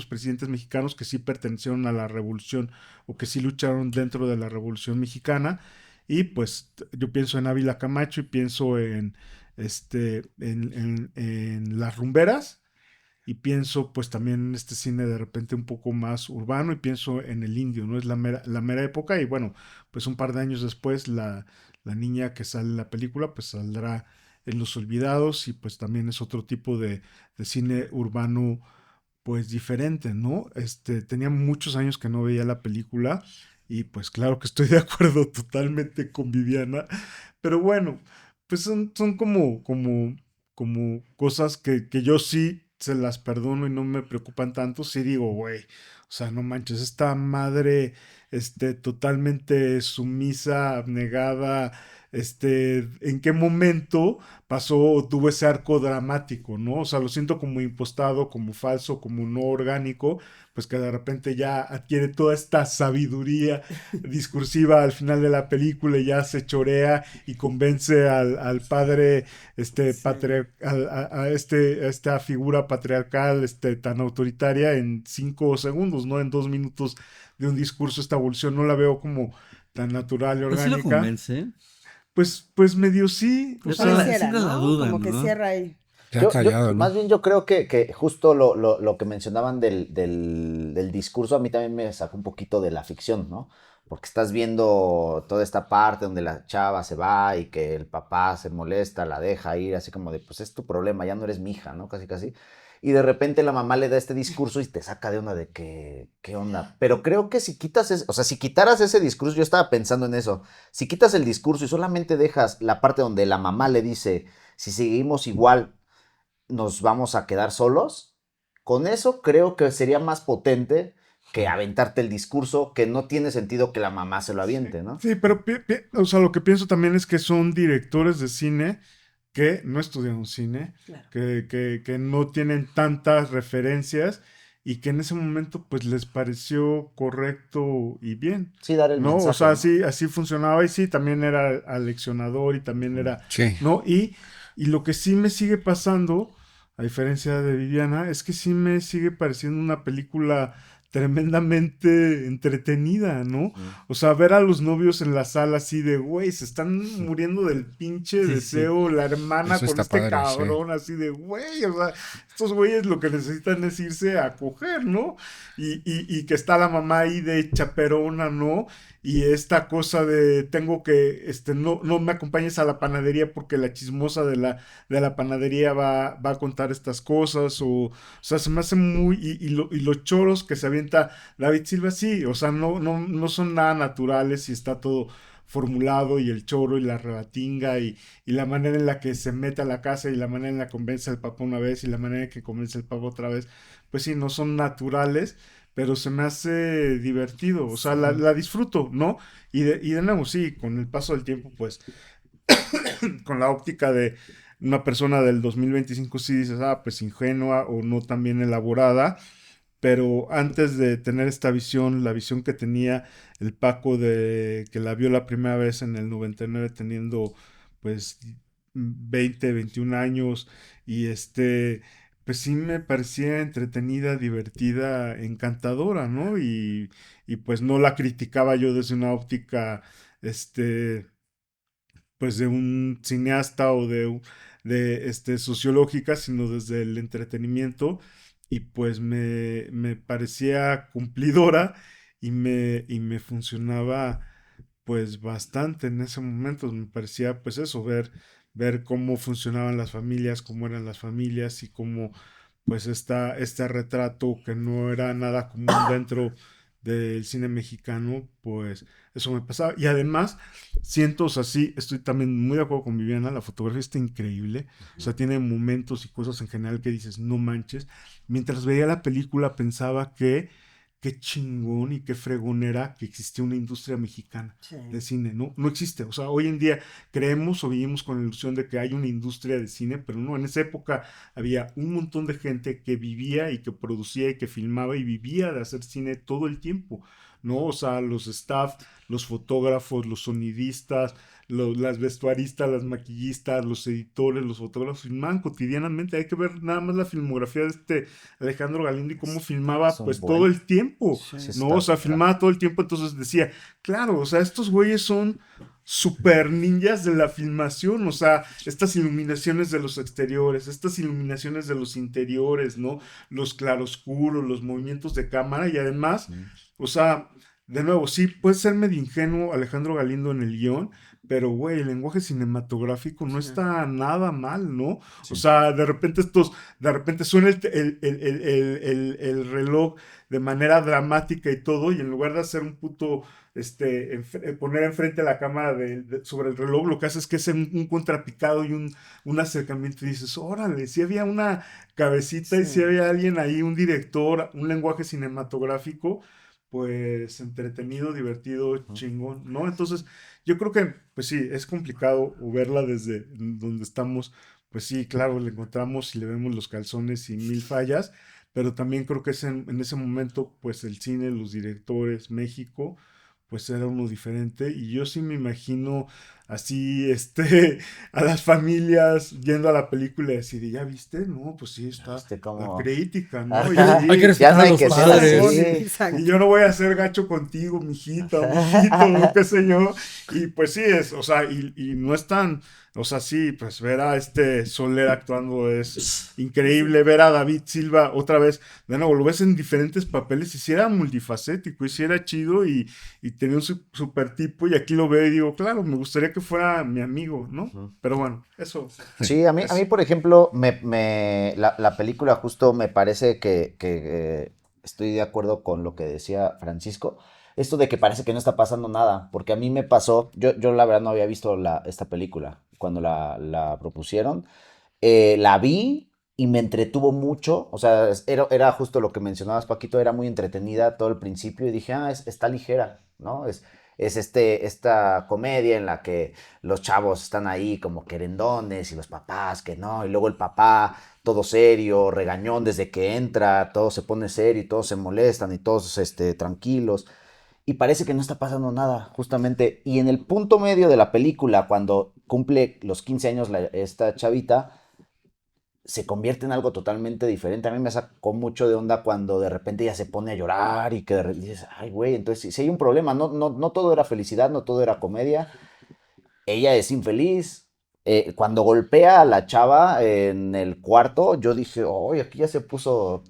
presidentes mexicanos que sí pertenecieron a la revolución, o que sí lucharon dentro de la revolución mexicana. Y pues yo pienso en Ávila Camacho y pienso en Las Rumberas, y pienso pues también en este cine de repente un poco más urbano, y pienso en El Indio, ¿no? Es la mera época. Y bueno, pues un par de años después la niña que sale en la película pues saldrá en Los Olvidados, y pues también es otro tipo de cine urbano pues diferente, ¿no? Tenía muchos años que no veía la película, y pues claro que estoy de acuerdo totalmente con Viviana, pero bueno, pues son como cosas que yo sí se las perdono y no me preocupan tanto. Sí digo, güey, o sea, no manches, esta madre, totalmente sumisa, abnegada, ¿en qué momento pasó o tuvo ese arco dramático, ¿no? O sea, lo siento como impostado, como falso, como no orgánico, pues que de repente ya adquiere toda esta sabiduría discursiva al final de la película y ya se chorea y convence al padre,
Sí.
a esta figura patriarcal, tan autoritaria en 5 segundos, ¿no? En 2 minutos de un discurso. Esta evolución no la veo como tan natural y
Pero sí lo
orgánica.
convence.
Pues medio sí, o
Le
sea,
Pareciera,
siempre la
¿no?
duda,
Como que
¿no?
cierra ahí.
Ya callado,
Más
¿no?
bien yo creo que justo lo que mencionaban del discurso a mí también me sacó un poquito de la ficción, ¿no? Porque estás viendo toda esta parte donde la chava se va y que el papá se molesta, la deja ir, así como de, pues es tu problema, ya no eres mi hija, ¿no? Casi, casi. Y de repente la mamá le da este discurso y te saca de onda de que, ¿qué onda? Pero creo que si quitas, o sea, si quitaras ese discurso, yo estaba pensando en eso, si quitas el discurso y solamente dejas la parte donde la mamá le dice, si seguimos igual, nos vamos a quedar solos, con eso creo que sería más potente que aventarte el discurso, que no tiene sentido que la mamá se lo aviente, ¿no?
sí, pero o sea, lo que pienso también es que son directores de cine que no estudiaron cine,
Claro.
que no tienen tantas referencias, y que en ese momento pues les pareció correcto y bien,
Sí, dar el
¿no? O
mensaje,
sea,
¿no?
así funcionaba, y sí, también era aleccionador y también era,
Sí.
¿no? Y lo que sí me sigue pasando, a diferencia de Viviana, es que sí me sigue pareciendo una película tremendamente entretenida, ¿no?
Mm.
O sea, ver a los novios en la sala así de, güey, se están muriendo del pinche
Sí, sí.
deseo, la hermana
Eso
con
está
este
padre, sí.
cabrón, así de, güey, o sea, estos güeyes lo que necesitan es irse a coger, ¿no? Y que está la mamá ahí de chaperona, ¿no? Y esta cosa de, tengo que, no me acompañes a la panadería porque la chismosa de la panadería va a contar estas cosas, o sea, se me hace muy, y los choros que se avienta David Silva, sí, o sea, no son nada naturales, y está todo formulado, y el choro y la rebatinga, y la manera en la que se mete a la casa, y la manera en la que convence al papá una vez y la manera en que convence al papá otra vez, pues sí, no son naturales, pero se me hace divertido, o sea, la disfruto, ¿no? Y de nuevo, sí, con el paso del tiempo, pues, con la óptica de una persona del 2025, sí dices, pues ingenua o no tan bien elaborada, pero antes de tener esta visión, la visión que tenía el Paco de que la vio la primera vez en el 99 teniendo pues 20, 21 años y pues sí me parecía entretenida, divertida, encantadora, ¿no? Y pues no la criticaba yo desde una óptica, pues de un cineasta o de sociológica, sino desde el entretenimiento y pues me parecía cumplidora y me funcionaba pues bastante en ese momento. Me parecía pues eso, ver cómo funcionaban las familias, cómo eran las familias y cómo pues este retrato que no era nada común dentro del cine mexicano, pues eso me pasaba. Y además, siento, o sea, sí, estoy también muy de acuerdo con Viviana, la fotografía está increíble, o sea, tiene momentos y cosas en general que dices, no manches. Mientras veía la película pensaba que qué chingón y qué fregón era que existía una industria mexicana
Sí.
de cine, ¿no? No existe, o sea, hoy en día creemos o vivimos con la ilusión de que hay una industria de cine, pero no, en esa época había un montón de gente que vivía y que producía y que filmaba y vivía de hacer cine todo el tiempo, ¿no? O sea, los staff, los fotógrafos, los sonidistas, las vestuaristas, las maquillistas, los editores, los fotógrafos filmaban cotidianamente. Hay que ver nada más la filmografía de Alejandro Galindo y cómo filmaba
Es un
pues
buen.
todo el tiempo,
Sí,
¿no? O sea, filmaba todo el tiempo, entonces decía, claro, o sea, estos güeyes son super ninjas de la filmación, o sea, estas iluminaciones de los exteriores, estas iluminaciones de los interiores, ¿no? Los claroscuros, los movimientos de cámara y además, o sea, de nuevo, sí, puede ser medio ingenuo Alejandro Galindo en el guión, pero güey, el lenguaje cinematográfico no está nada mal, ¿no? O sea, de repente suena el reloj de manera dramática y todo, y en lugar de hacer un puto poner enfrente la cámara sobre el reloj, lo que hace es que es un contrapicado y un acercamiento y dices, órale, si había una cabecita y si había alguien ahí, un director, un lenguaje cinematográfico, pues entretenido, divertido, chingón, ¿no? Entonces, yo creo que, pues sí, es complicado verla desde donde estamos, pues sí, claro, le encontramos y le vemos los calzones y mil fallas, pero también creo que es en ese momento, pues el cine, los directores, México, pues era uno diferente y yo sí me imagino así, a las familias yendo a la película y así de, ¿ya viste? No, pues sí, está
¿Viste
la
cómo?
crítica, ¿no?
Ajá.
Y,
Hay que
Ya
respetar
no
a
hay
los
que ser
padres.
así.
Exacto.
y yo no voy a ser gacho contigo, mijito, mijito, qué sé yo. Y pues sí, o sea, y no es tan, o sea, sí, pues ver a Soler actuando es increíble, ver a David Silva otra vez, de nuevo, lo ves en diferentes papeles y si era multifacético, y si era chido y tenía un super tipo, y aquí lo veo y digo, claro, me gustaría que fuera mi amigo, ¿no? Pero bueno, eso.
Sí, a mí, por ejemplo, la película justo me parece que estoy de acuerdo con lo que decía Francisco. Esto de que parece que no está pasando nada, porque a mí me pasó, yo la verdad no había visto esta película cuando la propusieron. La vi y me entretuvo mucho, o sea, era justo lo que mencionabas, Paquito, era muy entretenida todo el principio y dije, está ligera, ¿no? Es esta comedia en la que los chavos están ahí como querendones y los papás que no, y luego el papá todo serio, regañón desde que entra, todo se pone serio y todos se molestan y todos tranquilos. Y parece que no está pasando nada, justamente. Y en el punto medio de la película, cuando cumple los 15 años esta chavita, se convierte en algo totalmente diferente. A mí me sacó mucho de onda cuando de repente ella se pone a llorar y que dices, ay, güey, entonces si hay un problema, no todo era felicidad, no todo era comedia. Ella es infeliz. Cuando golpea a la chava en el cuarto, yo dije, oh, aquí ya se puso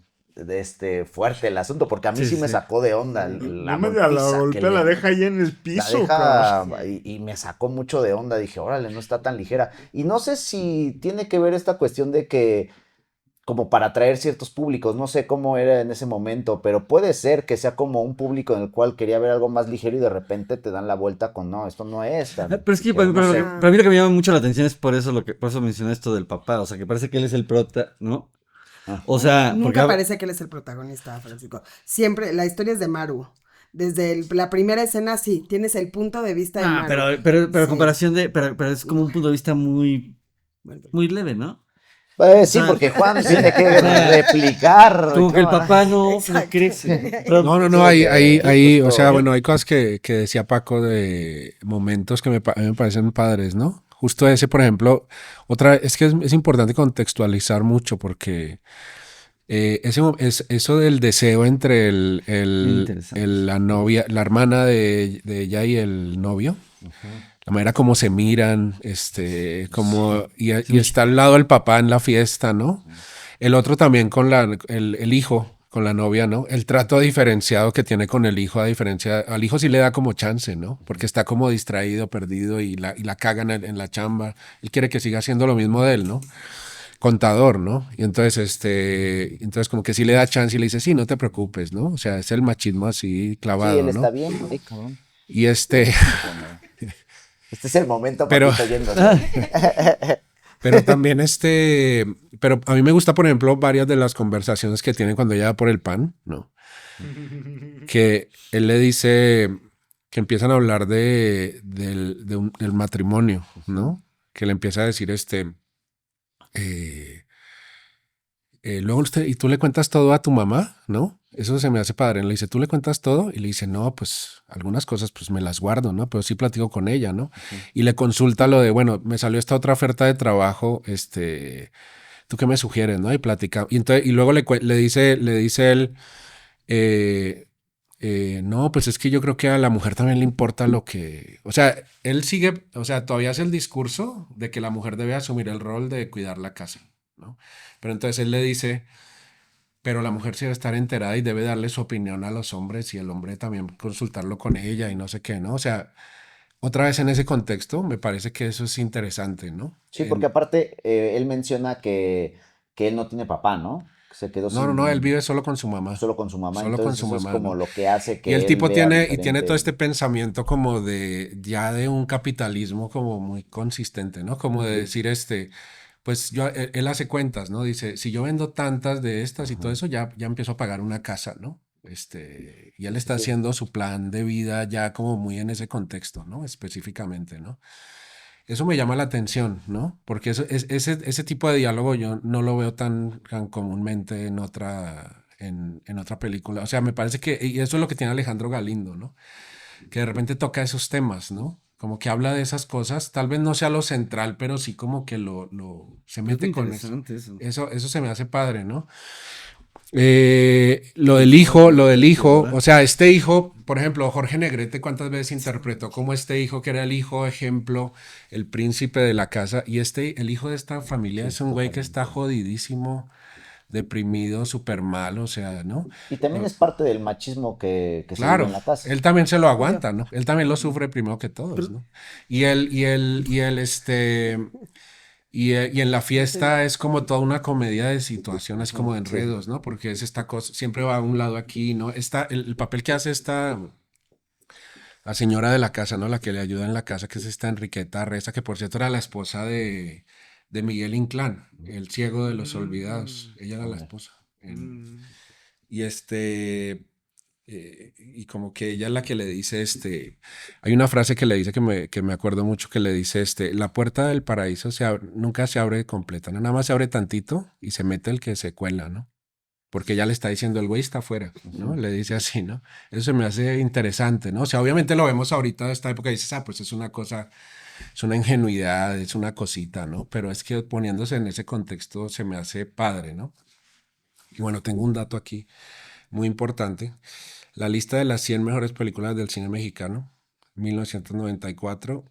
fuerte el asunto, porque a mí sí me
Sí.
sacó de onda
No
la
me da la
golpiza que
golpea, la
le
deja ahí en el
la
piso, cabrón.
deja y me sacó mucho de onda. Dije, órale, no está tan ligera. Y no sé si tiene que ver esta cuestión de que, como para atraer ciertos públicos, no sé cómo era en ese momento, pero puede ser que sea como un público en el cual quería ver algo más ligero y de repente te dan la vuelta con, no, esto no es tan
Pero es que
ligero, no sé.
para mí lo que me llama mucho la atención es por eso mencioné esto del papá, o sea, que parece que él es el prota, ¿no? O sea, porque
Nunca parece que él es el protagonista, Francisco. Siempre, la historia es de Maru. Desde la primera escena, sí, tienes el punto de vista de Maru.
pero
Sí.
comparación pero es como un punto de vista muy, muy leve, ¿no?
Sí,
Ah.
porque Juan tiene que replicar.
Como que el
cámara.
papá no
Exacto.
crece.
No,
Sí,
hay, o
justo,
sea, bueno, hay cosas que decía Paco de momentos que a mí me parecen padres, ¿no? Justo ese, por ejemplo, es que es importante contextualizar mucho porque eso del deseo entre
Interesante.
la novia, la hermana de ella y el novio, la manera como se miran, como, y está al lado el papá en la fiesta, ¿no? El otro también con el hijo, con la novia, ¿no? El trato diferenciado que tiene con el hijo, al hijo sí le da como chance, ¿no? Porque está como distraído, perdido y la cagan en la chamba. Él quiere que siga haciendo lo mismo de él, ¿no? Contador, ¿no? Y entonces como que sí le da chance y le dice, sí, no te preocupes, ¿no? O sea, es el machismo así
Sí,
clavado,
él está
¿no?
bien. Ay, cabrón.
Y
Este es el momento,
Pero-
Paquito, yéndose.
pero también pero a mí me gusta, por ejemplo, varias de las conversaciones que tiene cuando ella va por el pan, ¿no? Que él le dice que empiezan a hablar del matrimonio, ¿no? Que le empieza a decir eh, luego y tú le cuentas todo a tu mamá, ¿no? Eso se me hace padre. Le dice, ¿tú le cuentas todo? Y le dice, no, pues algunas cosas pues me las guardo, ¿no? Pero sí platico con ella, ¿no? Y le consulta lo de, bueno, me salió esta otra oferta de trabajo, ¿tú qué me sugieres, no? Y platica. Y luego le dice él, eh, no, pues es que yo creo que a la mujer también le importa o sea, él sigue, o sea, todavía hace el discurso de que la mujer debe asumir el rol de cuidar la casa, ¿no? Pero entonces él le dice, pero la mujer sí debe estar enterada y debe darle su opinión a los hombres y el hombre también consultarlo con ella y no sé qué, ¿no? O sea, otra vez en ese contexto, me parece que eso es interesante, ¿no?
Sí, porque aparte él menciona que él no tiene papá, ¿no? Que se quedó
No, él
sin,
vive solo con su mamá.
solo con su mamá,
Solo con
entonces
su
eso es
mamá,
como
¿no?
lo que hace
Y el
que él
tipo
vea
tiene todo este
diferente.
pensamiento como ya de un capitalismo como muy consistente, ¿no? Como de decir pues él hace cuentas, ¿no? Dice, si yo vendo tantas de estas y todo eso, ya empiezo a pagar una casa, ¿no? Y él está
Sí.
haciendo su plan de vida ya como muy en ese contexto, ¿no? Específicamente, ¿no? Eso me llama la atención, ¿no? Porque ese tipo de diálogo yo no lo veo tan comúnmente en otra película. O sea, me parece y eso es lo que tiene Alejandro Galindo, ¿no? Que de repente toca esos temas, ¿no? Como que habla de esas cosas, tal vez no sea lo central, pero sí como que se
Es
mete
muy
con eso.
interesante eso.
Eso se me hace padre, ¿no? Lo del hijo, o sea, este hijo, por ejemplo, Jorge Negrete, ¿cuántas veces interpretó como este hijo que era el hijo ejemplo, el príncipe de la casa? Y el hijo de esta familia es un güey que está jodidísimo, deprimido, súper mal, o sea, ¿no?
Y también es parte del machismo que se vive
Claro,
en la casa.
él también se lo
Obvio.
aguanta, ¿no? Él también lo sufre primero que todos, ¿no? Y en la fiesta es como toda una comedia de situaciones, como de
Sí.
enredos, ¿no? Porque es esta cosa, siempre va a un lado aquí, ¿no? El papel que hace la señora de la casa, ¿no? La que le ayuda en la casa, que es esta Enriqueta Reza, que por cierto era la esposa de Miguel Inclán, el ciego de los olvidados. Ella era la esposa. Y y como que ella es la que le dice, hay una frase que le dice que me acuerdo mucho que le dice, la puerta del paraíso nunca se abre completa, ¿no? Nada más se abre tantito y se mete el que se cuela, ¿no? Porque ya le está diciendo, el güey está afuera, ¿no? Le dice así, ¿no? Eso se me hace interesante, ¿no? O sea, obviamente lo vemos ahorita de esta época y dices, pues es una cosa, es una ingenuidad, es una cosita, ¿no? Pero es que poniéndose en ese contexto se me hace padre, ¿no? Y bueno, tengo un dato aquí muy importante. La lista de las 100 mejores películas del cine mexicano, 1994,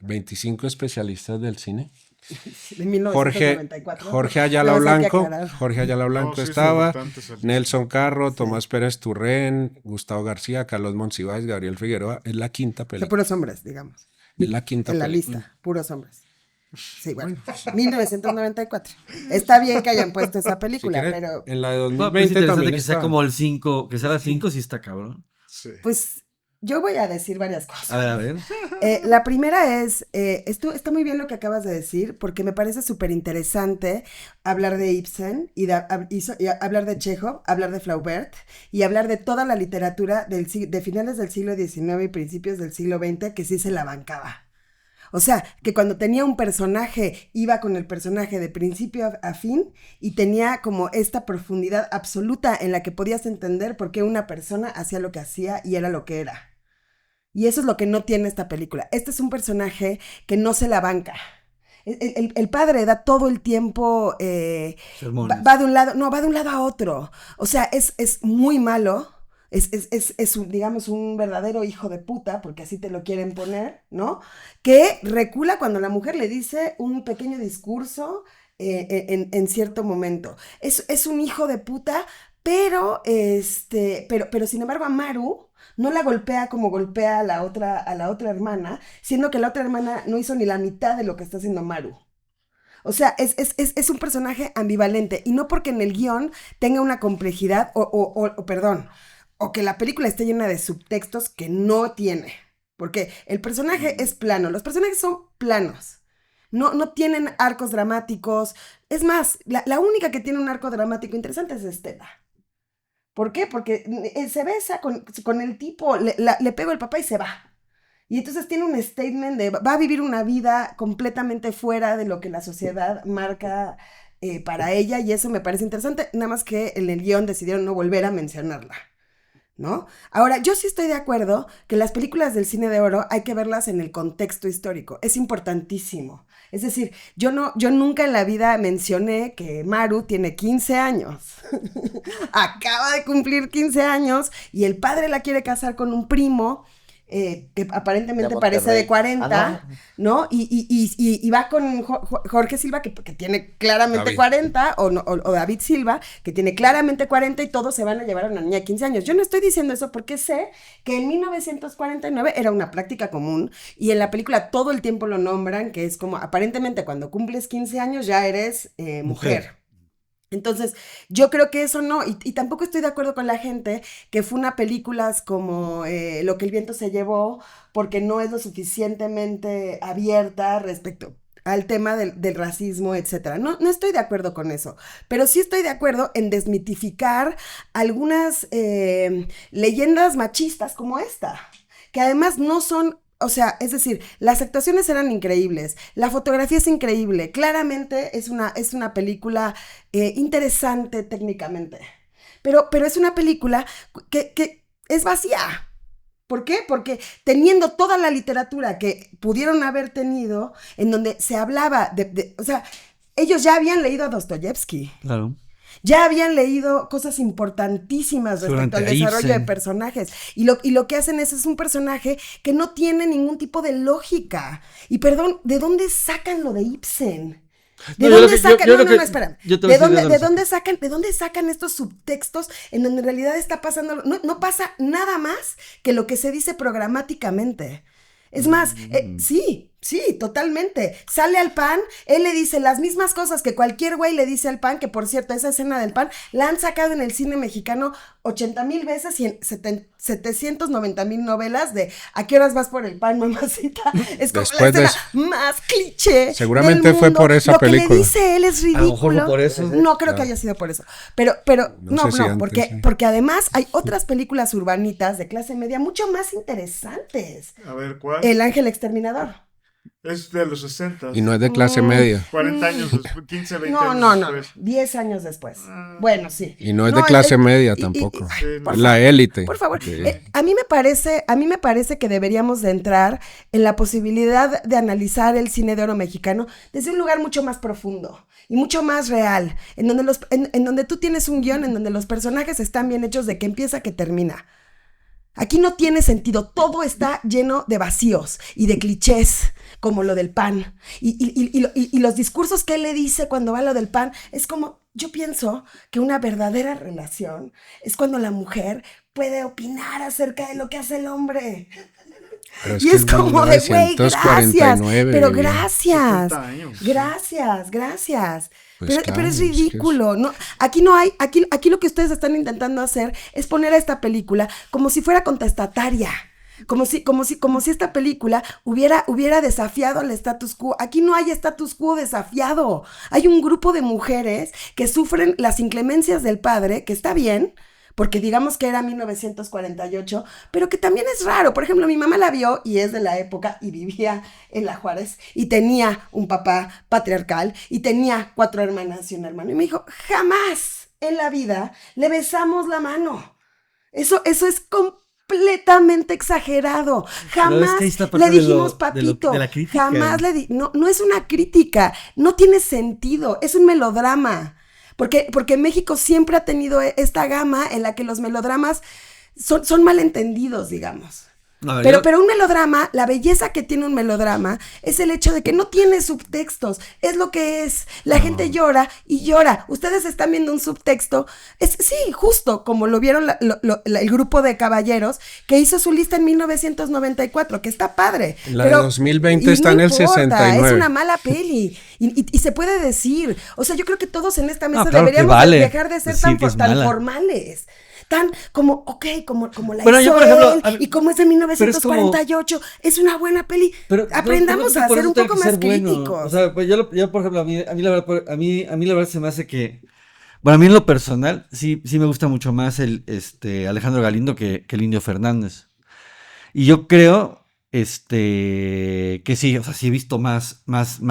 25 especialistas del cine.
De
Jorge,
1994.
Jorge Ayala
Nada más hay que
Blanco,
aclarar.
Jorge Ayala
No,
Blanco
sí es
estaba,
importante esa lista.
Nelson Carro, Tomás Pérez Turren, Gustavo García, Carlos Monsiváis, Gabriel Figueroa. Es la quinta
De
película.
puros hombres, digamos.
Es la quinta
En la
película.
lista, puros hombres. Sí, bueno. 1994. Está bien que hayan puesto esa
Si
película,
quieres,
pero
en la de
No, pero es
2020
interesante
también
que sea
está.
como el 5, que sea la 5, sí está cabrón.
Sí.
pues yo voy a decir varias cosas.
A ver.
La primera es, está muy bien lo que acabas de decir, porque me parece súper interesante hablar de Ibsen y hablar de Chekhov, hablar de Flaubert y hablar de toda la literatura de finales del siglo XIX y principios del siglo XX que sí se la bancaba. O sea, que cuando tenía un personaje, iba con el personaje de principio a fin y tenía como esta profundidad absoluta en la que podías entender por qué una persona hacía lo que hacía y era lo que era. Y eso es lo que no tiene esta película. Este es un personaje que no se la banca. El padre da todo el tiempo, va de un lado a otro. O sea, es muy malo. Es digamos, un verdadero hijo de puta, porque así te lo quieren poner, ¿no? Que recula cuando la mujer le dice un pequeño discurso en cierto momento. Es un hijo de puta, pero sin embargo a Maru no la golpea como golpea a la otra hermana, siendo que la otra hermana no hizo ni la mitad de lo que está haciendo Maru. O sea, es un personaje ambivalente, y no porque en el guión tenga una complejidad o que la película esté llena de subtextos que no tiene. Porque el personaje es plano, los personajes son planos. No tienen arcos dramáticos. Es más, la única que tiene un arco dramático interesante es Estela. ¿Por qué? Porque se besa con el tipo, le pega el papá y se va. Y entonces tiene un statement de va a vivir una vida completamente fuera de lo que la sociedad marca para ella, y eso me parece interesante, nada más que en el guión decidieron no volver a mencionarla, ¿no? Ahora, yo sí estoy de acuerdo que las películas del cine de oro hay que verlas en el contexto histórico, es importantísimo. Es decir, yo nunca en la vida mencioné que Maru tiene 15 años. Acaba de cumplir 15 años y el padre la quiere casar con un primo que aparentemente parece de 40, ¿no? Y va con Jorge Silva, que tiene claramente
David.
40, o David Silva, que tiene claramente 40, y todos se van a llevar a una niña de 15 años. Yo no estoy diciendo eso porque sé que en 1949 era una práctica común, y en la película todo el tiempo lo nombran, que es como, aparentemente cuando cumples 15 años ya eres mujer. Entonces, yo creo que eso no, y tampoco estoy de acuerdo con la gente que fue una película como Lo que el viento se llevó, porque no es lo suficientemente abierta respecto al tema del racismo, etcétera. No estoy de acuerdo con eso, pero sí estoy de acuerdo en desmitificar algunas leyendas machistas como esta, que además no son... O sea, es decir, las actuaciones eran increíbles, la fotografía es increíble, claramente es una película interesante técnicamente, pero es una película que es vacía. ¿Por qué? Porque teniendo toda la literatura que pudieron haber tenido, en donde se hablaba o sea, ellos ya habían leído a Dostoyevsky.
Claro.
Ya habían leído cosas importantísimas respecto al desarrollo de personajes. Y lo que hacen es un personaje que no tiene ningún tipo de lógica. Y perdón, ¿de dónde sacan lo de Ibsen? ¿De dónde sacan? Espera. ¿De dónde sacan estos subtextos en donde en realidad está pasando? No pasa nada más que lo que se dice programáticamente. Es más, sí, totalmente. Sale al pan, él le dice las mismas cosas que cualquier güey le dice al pan, que por cierto, esa escena del pan la han sacado en el cine mexicano 80,000 veces y en 790,000 novelas de ¿a qué horas vas por el pan, mamacita? Es como
Después
la escena más cliché.
Seguramente
del mundo.
fue por esa película.
Lo que le dice él es ridículo.
A lo mejor fue por eso.
No creo que haya sido por eso. Pero
No sé si antes,
porque,
sí.
porque además hay otras películas urbanitas de clase media mucho más interesantes.
A ver, ¿cuál?
El Ángel Exterminador.
Es de los 60.
Y no es de clase media.
40 años después, 15, 20
No,
años después.
10 años después. Bueno, sí.
Y no es de clase media tampoco.
Sí,
por
Es la élite.
Por favor,
Sí.
a mí me parece que deberíamos de entrar en la posibilidad de analizar el cine de oro mexicano desde un lugar mucho más profundo y mucho más real, en donde tú tienes un guión en donde los personajes están bien hechos de que empieza a que termina. Aquí no tiene sentido, todo está lleno de vacíos y de clichés, como lo del pan. Y los discursos que él le dice cuando va a lo del pan, es como, yo pienso que una verdadera relación es cuando la mujer puede opinar acerca de lo que hace el hombre.
Pero
Y
que
es como de, güey, gracias,
1949,
pero
güey.
gracias,
70 años.
gracias.
Pues
Pero
claro,
es
es que
ridículo, ¿no? Aquí no hay, aquí lo que ustedes están intentando hacer es poner a esta película como si fuera contestataria. Como si esta película hubiera desafiado al status quo. Aquí no hay status quo desafiado. Hay un grupo de mujeres que sufren las inclemencias del padre, que está bien, porque digamos que era 1948, pero que también es raro. Por ejemplo, mi mamá la vio y es de la época y vivía en La Juárez y tenía un papá patriarcal y tenía 4 hermanas y un hermano. Y me dijo, jamás en la vida le besamos la mano. Eso es completamente exagerado.
Pero es
Jamás
que ahí está parte
le
de
dijimos
lo-
papito.
de la crítica.
Jamás le di. No, no es una crítica. No tiene sentido. Es un melodrama. Porque México siempre ha tenido esta gama en la que los melodramas son malentendidos, digamos.
A ver,
Pero un melodrama, la belleza que tiene un melodrama es el hecho de que no tiene subtextos, es lo que es. La gente llora y llora. Ustedes están viendo un subtexto. Sí, justo como lo vieron el grupo de caballeros que hizo su lista en 1994, que está padre.
La de 2020 está en el 69.
Es una mala peli. Y se puede decir. O sea, yo creo que todos en esta mesa
claro que
deberíamos
vale
dejar de ser
decir que es
tan
mala.
formales. Tan como, como la
Bueno,
hizo
yo, por ejemplo,
él,
a mí-
y como es de
pero es como-
1948, es una buena peli.
Pero
Aprendamos
no,
a
por
ser
eso
un
tiene
poco
que
más
ser bueno.
críticos.
O sea, pues yo, por ejemplo, a mí la verdad, a mí la verdad se me hace que, bueno, a mí en lo personal, sí me gusta mucho más el Alejandro Galindo que el Indio Fernández. Y yo creo, que sí, o sea, sí he visto más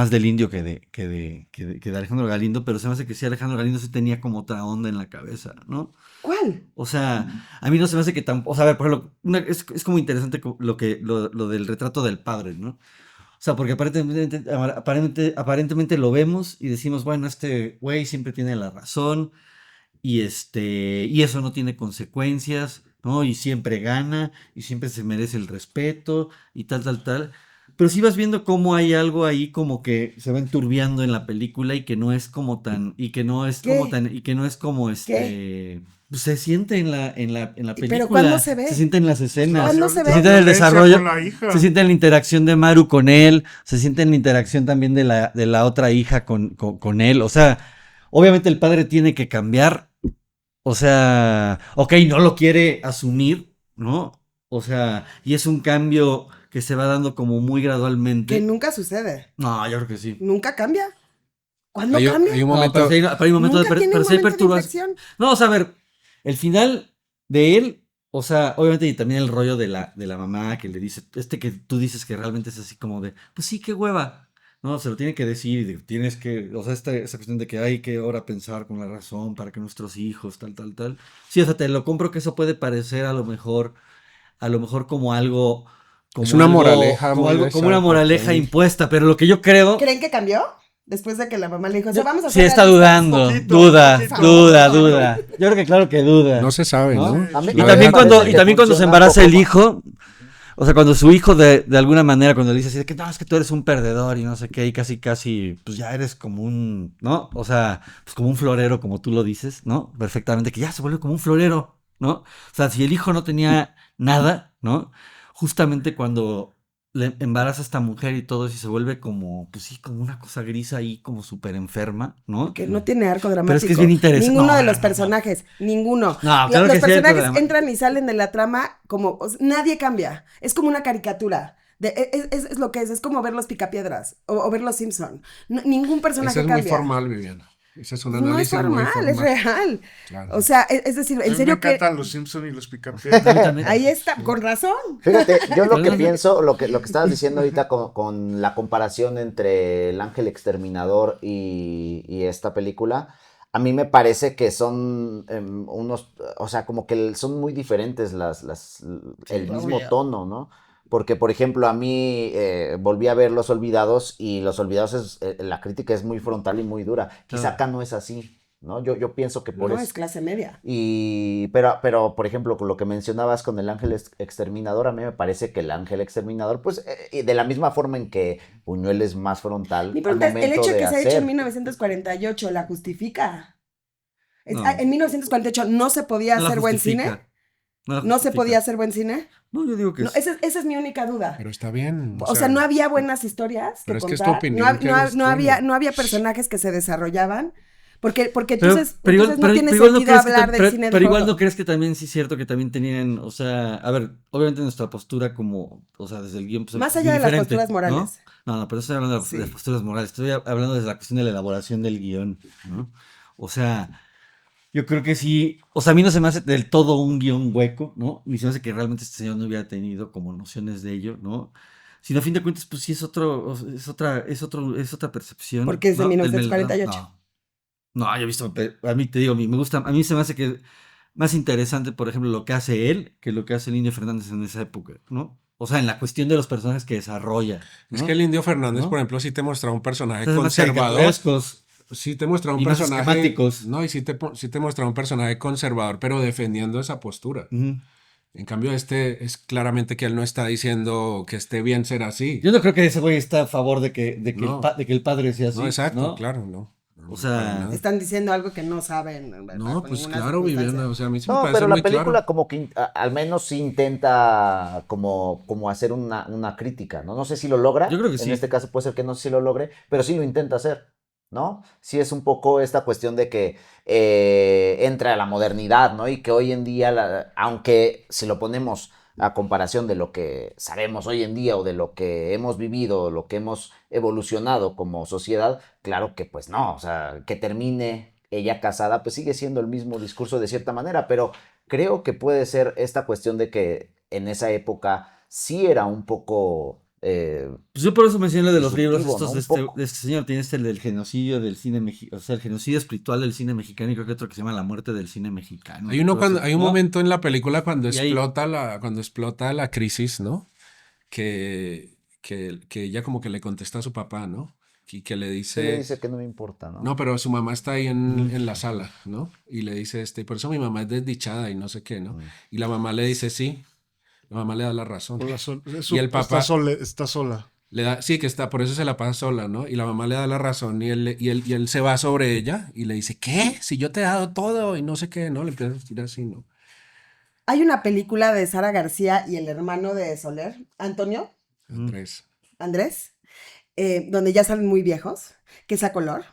del Indio que de Alejandro Galindo, pero se me hace que sí, Alejandro Galindo sí tenía como otra onda en la cabeza, ¿no?
¿Cuál?
O sea, a mí no se me hace que tampoco, o sea, a ver, por ejemplo, es como interesante lo del retrato del padre, ¿no? O sea, porque aparentemente lo vemos y decimos, bueno, este güey siempre tiene la razón y eso no tiene consecuencias, ¿no? Y siempre gana y siempre se merece el respeto y tal. Pero sí vas viendo cómo hay algo ahí como que se va enturbiando en la película y que no es como tan, y que no es
¿Qué?
como tan, y que no es como pues se siente en la película.
¿Pero cuándo se ve?
Se siente en las escenas.
¿Cuándo se ve?
Se siente en el
Violencia
desarrollo.
con la hija.
Se siente en la interacción de Maru con él. Se siente en la interacción también de la otra hija con él. O sea, obviamente el padre tiene que cambiar. O sea, ok, no lo quiere asumir, ¿no? O sea, y es un cambio que se va dando como muy gradualmente.
Que nunca sucede.
No, yo creo que sí.
Nunca cambia. ¿Cuándo
Hay
cambia?
un
No,
momento,
pero sí hay un momento
Nunca tiene
pero
un
sí hay
momento de
perturbación.
inflexión.
No, o sea, a ver, el final de él, o sea, obviamente y también el rollo de la mamá que le dice, que tú dices que realmente es así como de, pues sí, qué hueva. No, se lo tiene que decir, y tienes que, o sea, esa cuestión de que hay que ahora pensar con la razón para que nuestros hijos, tal. Sí, o sea, te lo compro que eso puede parecer a lo mejor como algo,
Es una moraleja muy
como una
esa,
moraleja
porque-
impuesta, pero lo que yo creo,
¿Creen que cambió? Después de que la mamá le dijo, o sea, vamos a
sí
hacer
está
la lista.
dudando,
poquito,
duda.
poquito.
Yo creo que claro que duda.
no se sabe, ¿no?
A mí-
Y
A
también
me
cuando,
parece
y
que
también cuando se
funciona
embaraza el
poco.
hijo, o sea, cuando su hijo de alguna manera, cuando le dice así de que no, es que tú eres un perdedor y no sé qué, y casi, pues ya eres como un, ¿no? O sea, pues como un florero, como tú lo dices, ¿no? Perfectamente, que ya se vuelve como un florero, ¿no? O sea, si el hijo no tenía nada, ¿no? Justamente cuando le embaraza a esta mujer y todo eso y se vuelve como, pues sí, como una cosa gris ahí, como súper enferma, ¿no?
Que no tiene arco dramático.
Pero es que es bien interesante.
Ninguno
No,
de los
no.
personajes, ninguno.
No, claro
Los
que sí hay
personajes
arco
entran y salen de la trama como, o sea, nadie cambia. Es como una caricatura. Es lo que es como ver los Picapiedras o ver los Simpson. Ningún personaje
Eso es muy
cambia.
formal, Viviana. Ese es un
No es
análisis muy
formal,
formal.
es real.
Claro.
O sea, es decir,
A
en
mí
serio
me
que
encantan los Simpson y los Picapiedras.
A mí también.
ahí está, con razón.
Fíjate, yo lo que
Perdón.
pienso, lo que estabas diciendo ahorita con la comparación entre El Ángel Exterminador y esta película, a mí me parece que son unos, o sea, como que son muy diferentes el mismo
obvio.
tono, ¿no? Porque, por ejemplo, a mí volví a ver Los Olvidados y Los Olvidados la crítica es muy frontal y muy dura. Quizá
Claro.
acá no es así, ¿no? Yo pienso que por
No,
eso...
es clase media.
Pero, por ejemplo, con lo que mencionabas con el Ángel Exterminador, a mí me parece que el Ángel Exterminador, pues, de la misma forma en que Buñuel es más frontal.
Mi
al
pregunta es, ¿el
momento
hecho de
de
que se ha hecho
hacer.
en 1948 la justifica?
No.
En 1948 no se podía
No la
hacer buen
justifica.
cine.
la
¿No se
justifica.
podía hacer buen cine?
No, yo digo que
No,
sí.
esa es mi única duda.
Pero está bien.
O sea, no había buenas historias que
Pero es que es
contar.
tu opinión,
No,
que los tiene.
no había personajes que se desarrollaban. Porque
Pero
entonces,
igual,
entonces no tiene
igual no
sentido
crees que
hablar del cine de
pero igual
horror.
no crees que también sí es cierto que también tenían, o sea, a ver, obviamente nuestra postura como, o sea, desde el guión pues,
Más
es
allá de las
diferente,
posturas morales.
No, pero estoy hablando de
Sí.
las posturas morales, estoy hablando de la cuestión de la elaboración del guión, ¿no? O sea, Yo creo que sí, o sea, a mí no se me hace del todo un guión hueco, ¿no? Ni se me hace que realmente este señor no hubiera tenido como nociones de ello, ¿no? Sino a fin de cuentas, pues sí es otra percepción,
Porque es de
¿no? Del
1948.
No, yo he visto, a mí te digo, me gusta, a mí se me hace que más interesante, por ejemplo, lo que hace él que lo que hace el Indio Fernández en esa época, ¿no? O sea, en la cuestión de los personajes que desarrolla, ¿no?
Es que el Indio Fernández,
¿No?
por ejemplo, sí te muestra un personaje
Entonces, más
conservador.
caricaturescos
Sí te muestra un
y más
personaje.
esquemáticos.
No, y sí te muestra un personaje conservador, pero defendiendo esa postura.
Ujú.
En cambio, este es claramente que él no está diciendo que esté bien ser así.
Yo no creo que ese güey está a favor de que
No.
de que el padre sea así,
No, exacto,
¿no?
claro, no.
O sea,
para nada.
Están diciendo algo que no saben.
No,
bajo
pues
ninguna
claro,
circunstancia.
Viviana, o sea, a mí sí me
No,
parece
pero la
muy
película
claro.
como que al menos sí intenta como hacer una crítica, ¿no? No sé si lo logra.
Yo creo que
En
sí.
este caso puede ser que no sé si lo logre, pero sí lo intenta hacer, ¿no? Sí es un poco esta cuestión de que entra a la modernidad, ¿no? Y que hoy en día, aunque si lo ponemos a comparación de lo que sabemos hoy en día o de lo que hemos vivido, o lo que hemos evolucionado como sociedad, claro que pues no, o sea, que termine ella casada, pues sigue siendo el mismo discurso de cierta manera, pero creo que puede ser esta cuestión de que en esa época sí era un poco
pues yo por eso mencioné lo de los libros
disruptivo,
estos
¿no? Un poco.
de este señor. Tiene este el del genocidio del cine mexicano, o sea, el genocidio espiritual del cine mexicano, y creo que otro que se llama La muerte del cine mexicano.
Hay uno
Cosas
cuando,
así,
hay un
¿no?
momento en la película cuando
Y ahí-
cuando explota la crisis, ¿no? Que ella como que le contesta a su papá, ¿no? Y que le
Sí le
dice,
dice que no me importa, ¿no?
no, pero su mamá está ahí en la sala, ¿no? Y le dice, por eso mi mamá es desdichada y no sé qué, ¿no? Y la mamá le dice, sí, la mamá le da la razón. Y el papá
está sola.
le da, sí, que está, por eso se la pasa sola, ¿no? Y la mamá le da la razón y él se va sobre ella y le dice, ¿qué? Si yo te he dado todo y no sé qué, ¿no? Le empieza a decir así, ¿no?
Hay una película de Sara García y el hermano de Soler, Antonio, Andrés, donde ya salen muy viejos, que es a color,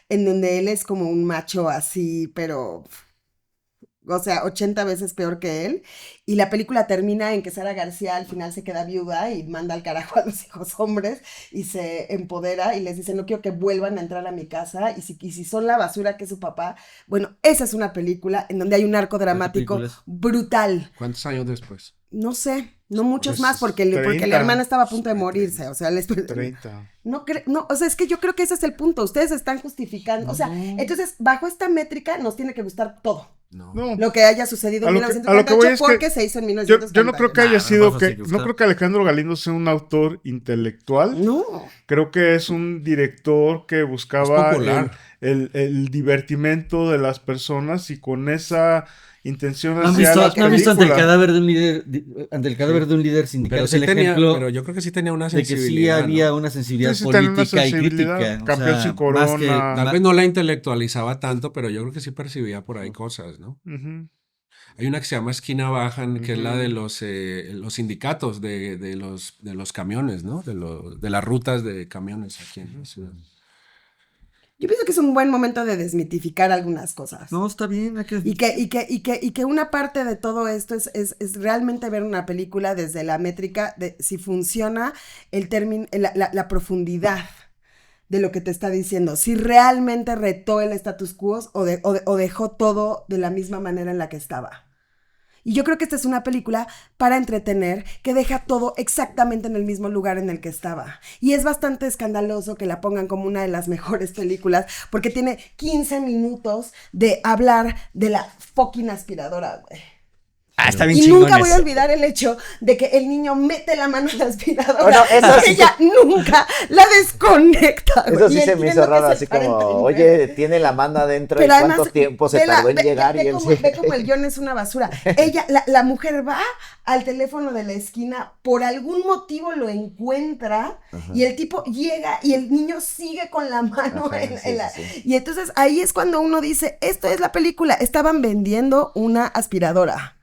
en donde él es como un macho así, pero, o sea, 80 veces peor que él, y la película termina en que Sara García al final se queda viuda y manda al carajo a los hijos hombres y se empodera y les dice, no quiero que vuelvan a entrar a mi casa, y si son la basura que es su papá. Bueno, esa es una película en donde hay un arco dramático
película es?
brutal.
¿Cuántos años después?
No sé, no muchos
Pues,
más, porque el
30.
hermano estaba a punto de morirse, o sea,
30.
no, o sea, es que yo creo que ese es el punto, ustedes están justificando, o sea, entonces, bajo esta métrica nos tiene que gustar todo,
No.
No.
lo que haya sucedido en
A lo que voy
1948,
es que
porque se hizo en
Yo
1948.
no creo que haya
Nah,
sido
no vas a
que.
gustar.
No creo que Alejandro Galindo sea un autor intelectual.
No,
Creo que es un director que buscaba
Es popular.
el divertimento de las personas y con esa intención
¿No han
hacia
visto,
las
¿no han visto ante el
películas.
cadáver de un líder, ante el cadáver de un líder sindical?
Pero
Es
sí
el
tenía,
ejemplo
pero yo creo que sí tenía una
de que sí
sensibilidad,
había
¿no?
una sensibilidad
Sí, sí tenía una
política y
sensibilidad.
crítica.
Campeón sin
más que
corona.
Tal vez no la intelectualizaba tanto, pero yo creo que sí percibía por ahí cosas, ¿no?
Ujú.
Hay una que se llama Esquina Bajan, que es la
Ujú.
de los sindicatos de los camiones, ¿no? De las rutas de camiones aquí en la ciudad.
yo pienso que es un buen momento de desmitificar algunas cosas.
No, está bien, hay que...
Y que una parte de todo esto es realmente ver una película desde la métrica de si funciona el término, la profundidad de lo que te está diciendo, si realmente retó el status quo o dejó todo de la misma manera en la que estaba. Y yo creo que esta es una película para entretener que deja todo exactamente en el mismo lugar en el que estaba. Y es bastante escandaloso que la pongan como una de las mejores películas porque tiene 15 minutos de hablar de la fucking aspiradora, güey.
está bien
Y
chingón
nunca voy a
ese.
olvidar el hecho de que el niño mete la mano en la aspiradora
Bueno, eso
y
sí
ella nunca la desconecta.
Eso
güey.
sí
Y
se me
entiendo
hizo
que
raro,
es
así
el
como,
49.
oye, tiene la mano adentro y
Pero además,
cuánto tiempo se
vela,
tardó en
ve-
llegar
ve
y él
cómo,
sí.
ve cómo el guión es una basura. Ella, la mujer va al teléfono de la esquina, por algún motivo lo encuentra y el tipo llega y el niño sigue con la mano
Ajá,
en
sí,
la...
sí, sí.
Y entonces ahí es cuando uno dice, esto es la película, estaban vendiendo una aspiradora.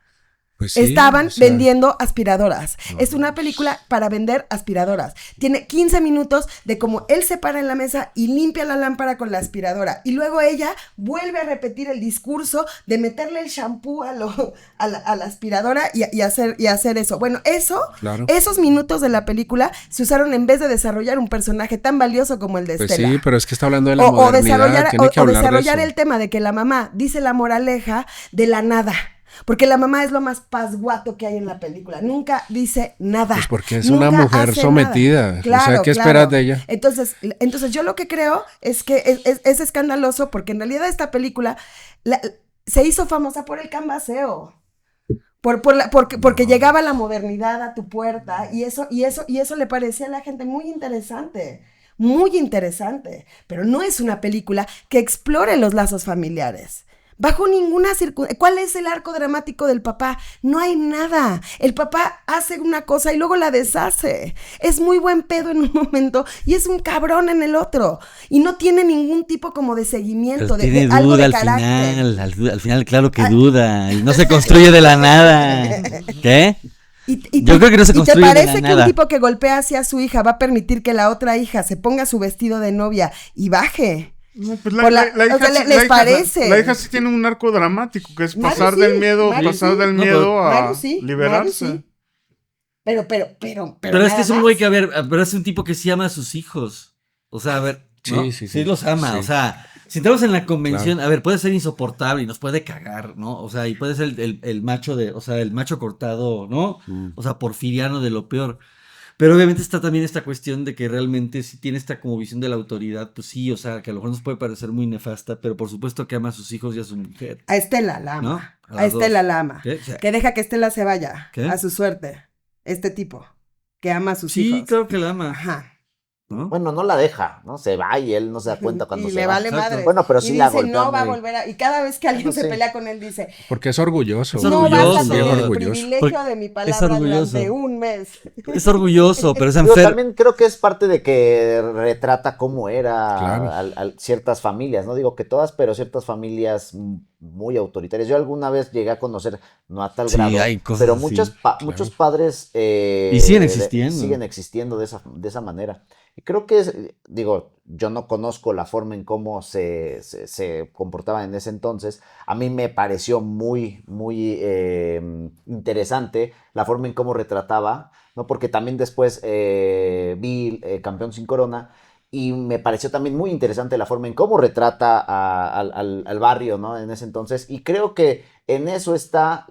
Pues sí,
Estaban
o sea,
vendiendo aspiradoras. Es una película para vender aspiradoras. Tiene 15 minutos de cómo él se para en la mesa y limpia la lámpara con la aspiradora. Y luego ella vuelve a repetir el discurso de meterle el shampoo a la aspiradora y hacer eso. Bueno,
claro.
esos minutos de la película se usaron en vez de desarrollar un personaje tan valioso como el de
Pues
Estela.
sí, pero es que está hablando de la modernidad, tiene que hablar de
desarrollar
eso.
el tema de que la mamá dice la moraleja de la nada. Porque la mamá es lo más pasguato que hay en la película. Nunca dice nada.
Pues porque es
Nunca
una mujer
hace
sometida.
nada. Claro,
o sea, ¿qué
claro.
esperas de ella?
Entonces yo lo que creo es que es escandaloso porque en realidad esta película se hizo famosa por el canvaseo. Porque llegaba la modernidad a tu puerta y eso le parecía a la gente muy interesante. Muy interesante. Pero no es una película que explore los lazos familiares. Bajo ninguna circunstancia. ¿Cuál es el arco dramático del papá? No hay nada. El papá hace una cosa y luego la deshace. Es muy buen pedo en un momento y es un cabrón en el otro. Y no tiene ningún tipo como de seguimiento,
Pero tiene
de algo
duda
de
al
carácter.
final, al final claro que duda, y no se construye de la nada. ¿Qué? Yo creo que no se
¿Y te
construye de la
parece que
nada.
un tipo que golpea hacia su hija va a permitir que la otra hija se ponga su vestido de novia y baje?
No, pues
Por la- o sea, les parece.
La hija sí tiene un arco dramático, que es
Maru
pasar
sí,
del miedo,
Maru
pasar
sí.
del
No,
miedo a
Maru sí,
liberarse.
Maru sí. Pero
Pero es que
nada
es un
más.
güey que, a ver, pero es un tipo que sí ama a sus hijos. O sea, a ver, ¿no?
Sí, sí, sí.
los ama.
Sí.
O sea, si entramos en la convención, a ver, puede ser insoportable y nos puede cagar, ¿no? O sea, y puede ser el macho o sea, el macho cortado, ¿no? O sea, porfiriano de lo peor. Pero obviamente está también esta cuestión de que realmente si tiene esta como visión de la autoridad, pues sí, o sea, que a lo mejor nos puede parecer muy nefasta, pero por supuesto que ama a sus hijos y a su mujer.
A Estela la ama.
¿No?
A
las
Estela
dos.
la ama.
¿Qué? O sea,
Que deja que Estela se vaya
¿Qué?
a su suerte. Este tipo. Que ama a sus
sí,
hijos.
claro que la ama,
Ajá.
¿no?
Bueno, no la deja, ¿no? Se va y él no se da cuenta cuando
y
se
le
va.
vale
Exacto.
madre.
Bueno, pero
y
sí
dice,
la golpea
no va a
muy-
volver a... Y cada vez que alguien
Bueno,
se
sí.
pelea con él dice,
Porque es orgulloso.
Es
no
orgulloso.
vas a
Bien
tener el
orgulloso.
privilegio
Porque
de mi
es
palabra
orgulloso.
durante un mes.
Es orgulloso, pero es
Digo,
enfermo.
también creo que es parte de que retrata cómo era
Claro.
ciertas familias, no digo que todas, pero ciertas familias muy autoritarias. Yo alguna vez llegué a conocer, no a tal
Sí,
grado,
hay cosas
pero
así,
muchos padres
Y siguen existiendo.
siguen existiendo de esa manera. Y creo que digo, yo no conozco la forma en cómo se comportaban en ese entonces. A mí me pareció muy interesante la forma en cómo retrataba, ¿no? Porque también después vi Campeón sin Corona y me pareció también muy interesante la forma en cómo retrata al barrio, ¿no? En ese entonces. Y creo que en eso está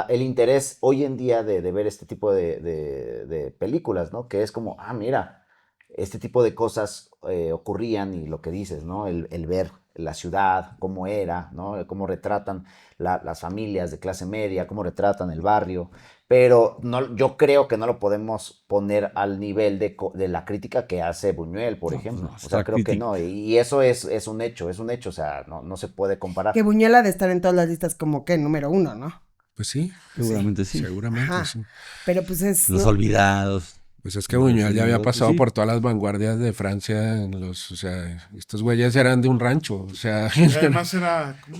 el interés hoy en día de ver este tipo de películas, ¿no? Que es como, mira, este tipo de cosas ocurrían y lo que dices, ¿no? El ver la ciudad, cómo era, ¿no? Cómo retratan las familias de clase media, cómo retratan el barrio. Pero no, yo creo que no lo podemos poner al nivel de la crítica que hace Buñuel, por ejemplo.
no,
O sea,
la
creo que
crítica.
no. Y eso es un hecho, o sea, no se puede comparar.
Que Buñuel ha de estar en todas las listas como que número 1, ¿no?
Pues sí,
Seguramente sí.
seguramente
Ajá.
sí.
Pero pues es...
Los
¿no?
olvidados.
Pues es que Buñuel ya había
Pues
pasado
sí.
por todas las vanguardias de Francia, o sea, estos güeyes eran de un rancho, o sea,
Y además era. ¿cómo?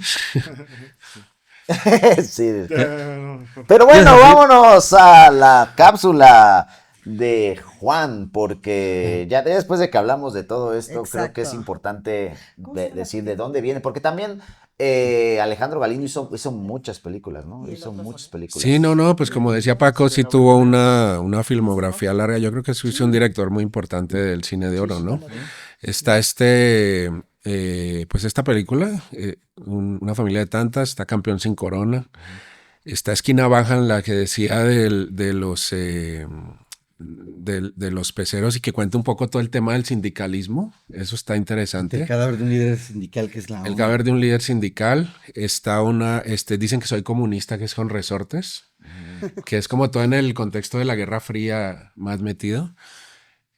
Sí.
No,
Pero bueno, vámonos a la cápsula de Juan, porque ya después de que hablamos de todo esto, creo que es
Exacto.
importante
¿Cómo se llama
decir
la
de dónde viene, porque también Alejandro Galindo hizo muchas películas, ¿no?
Y el
Hizo
otro
muchas
solo.
películas.
sí, no, pues como decía Paco, sí tuvo una filmografía larga, yo creo que sí es un director muy importante del cine de oro, ¿no? Está pues esta película, Una familia de tantas, está Campeón sin Corona, está Esquina Baja en la que decía de los peceros y que cuenta un poco todo el tema del sindicalismo, eso está interesante.
El cadáver de un líder sindical que es la
El
onda.
cadáver de un líder sindical, está dicen que soy comunista, que es con resortes, que es como todo en el contexto de la Guerra Fría más metido.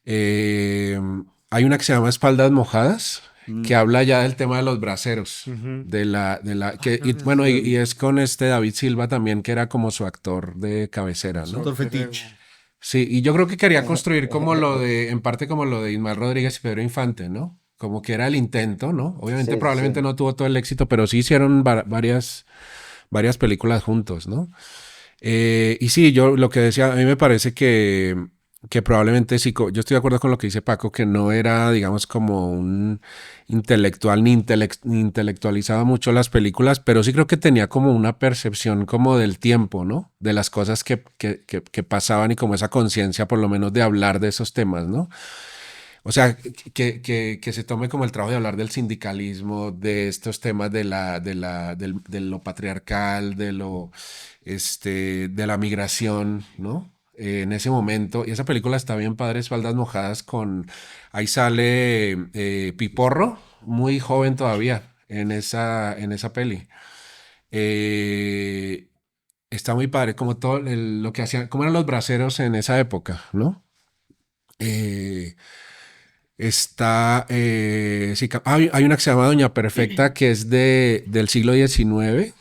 Hay una que se llama Espaldas Mojadas, que habla ya del tema de los braceros, y es con David Silva también, que era como su actor de cabecera, ¿no?
Doctor Fetiche.
Sí, y yo creo que quería construir como en parte como lo de Ismael Rodríguez y Pedro Infante, ¿no? Como que era el intento, ¿no? Obviamente
Sí,
probablemente
sí.
no tuvo todo el éxito, pero sí hicieron varias películas juntos, ¿no? Y sí, yo lo que decía, a mí me parece que probablemente sí, yo estoy de acuerdo con lo que dice Paco, que no era, digamos, como un intelectual ni intelectualizaba mucho las películas, pero sí creo que tenía como una percepción como del tiempo, ¿no? De las cosas que pasaban y como esa conciencia por lo menos de hablar de esos temas, ¿no? O sea, que se tome como el trabajo de hablar del sindicalismo, de estos temas de lo patriarcal, de la migración, ¿no? En ese momento, y esa película está bien padre, Espaldas Mojadas, ahí sale Piporro, muy joven todavía, en esa peli. Eh, Está muy padre, como todo lo que hacían, como eran los braceros en esa época, ¿no? Eh, sí, hay una que se llama Doña Perfecta, que es del siglo XIX,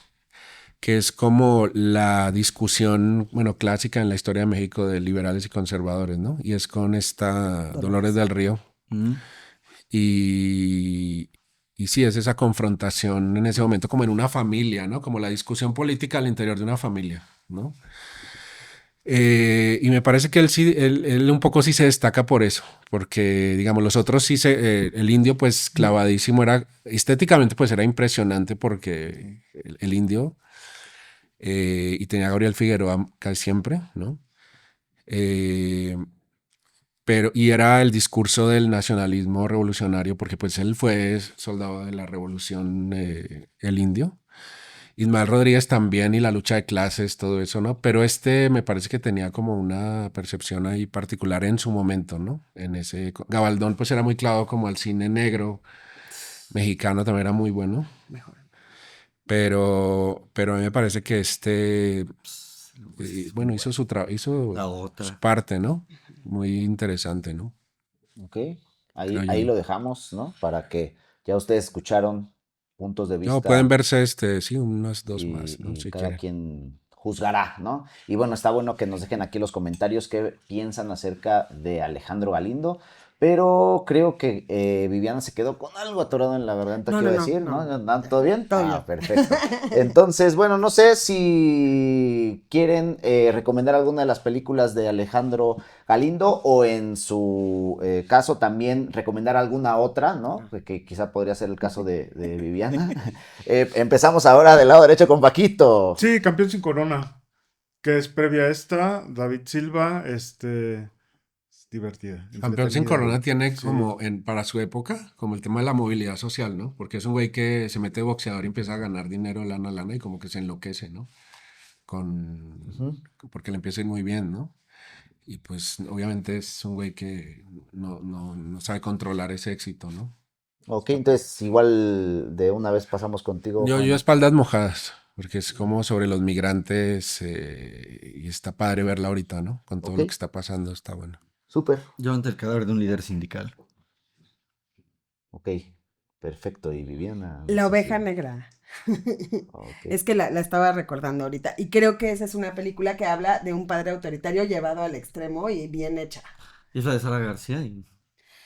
que es como la discusión, bueno, clásica en la historia de México de liberales y conservadores, ¿no? Y es con esta Dolores del Río.
Mm.
Y, y sí, es esa confrontación en ese momento, como en una familia, ¿no? Como la discusión política al interior de una familia, ¿no? Y me parece que él un poco sí se destaca por eso, porque digamos, los otros sí el indio pues clavadísimo estéticamente pues era impresionante porque el indio, y tenía a Gabriel Figueroa casi siempre, ¿no? Eh, y era el discurso del nacionalismo revolucionario, porque pues él fue soldado de la revolución, el indio. Ismael Rodríguez también y la lucha de clases, todo eso, ¿no? Pero me parece que tenía como una percepción ahí particular en su momento, ¿no? Gabaldón pues era muy clavado como al cine negro, mexicano también era muy bueno,
Mejor.
pero a mí me parece que bueno, hizo hizo
La
su
otra.
parte, ¿no? Muy interesante, ¿no?
Ok,
Creo
ahí
yo.
lo dejamos, ¿no? Para que ya ustedes escucharon puntos de
No, pueden
vista
verse sí, unas dos más, ¿no?
y
Si
cada
quieren.
quien juzgará, ¿no? Y bueno, está bueno que nos dejen aquí los comentarios qué piensan acerca de Alejandro Galindo, pero creo que Viviana se quedó con algo atorado en la garganta
No,
que
no,
iba a
no,
decir,
no.
¿no? ¿Todo bien?
Todo
Ah,
bien.
perfecto. Entonces, bueno, no sé si quieren recomendar alguna de las películas de Alejandro Galindo o en su caso también recomendar alguna otra, ¿no? Que quizá podría ser el caso de Viviana. Empezamos ahora del lado derecho con Paquito.
Sí, Campeón sin Corona, que es previa a esta, David Silva, es divertida,
Campeón sin
entretenida.
corona tiene
Sí.
como para su época, como el tema de la movilidad social, ¿no? Porque es un güey que se mete boxeador y empieza a ganar dinero, lana, y como que se enloquece, ¿no?
Ujú.
Porque le empieza a ir muy bien, ¿no? Y pues obviamente es un güey que no sabe controlar ese éxito, ¿no?
Ok, entonces igual de una vez pasamos contigo
Yo
con...
espaldas mojadas, porque es como sobre los migrantes, y está padre verla ahorita, ¿no? Con todo
Ok,
lo que está pasando, está bueno.
súper.
Yo ante el cadáver de un líder sindical.
Ok, perfecto. Y Viviana, no
La
sé
oveja
si...
negra.
Ok.
Es que la estaba recordando ahorita. Y creo que esa es una película que habla de un padre autoritario llevado al extremo y bien hecha.
Y es la de Sara García. Y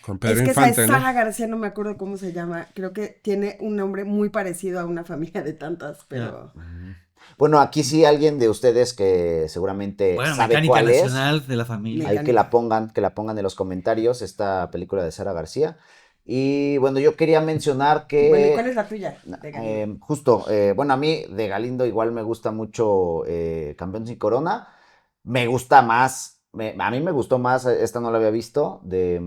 Con
Es
Pedro
que esa es
Infante, ¿no?
Sara García, no me acuerdo cómo se llama. Creo que tiene un nombre muy parecido a una familia de tantas,
ya.
pero...
Ujú. Bueno, aquí sí alguien de ustedes que seguramente
Bueno,
sabe
Mecánica
cuál es.
Nacional de la familia.
Ahí
Mecánica.
que la pongan en los comentarios, esta película de Sara García. Y bueno, yo quería mencionar
Bueno, ¿y cuál
que
es la tuya de Galindo?
justo, bueno, a mí de Galindo igual me gusta mucho Campeón sin Corona. Me gusta más, a mí me gustó más, esta no la había visto, de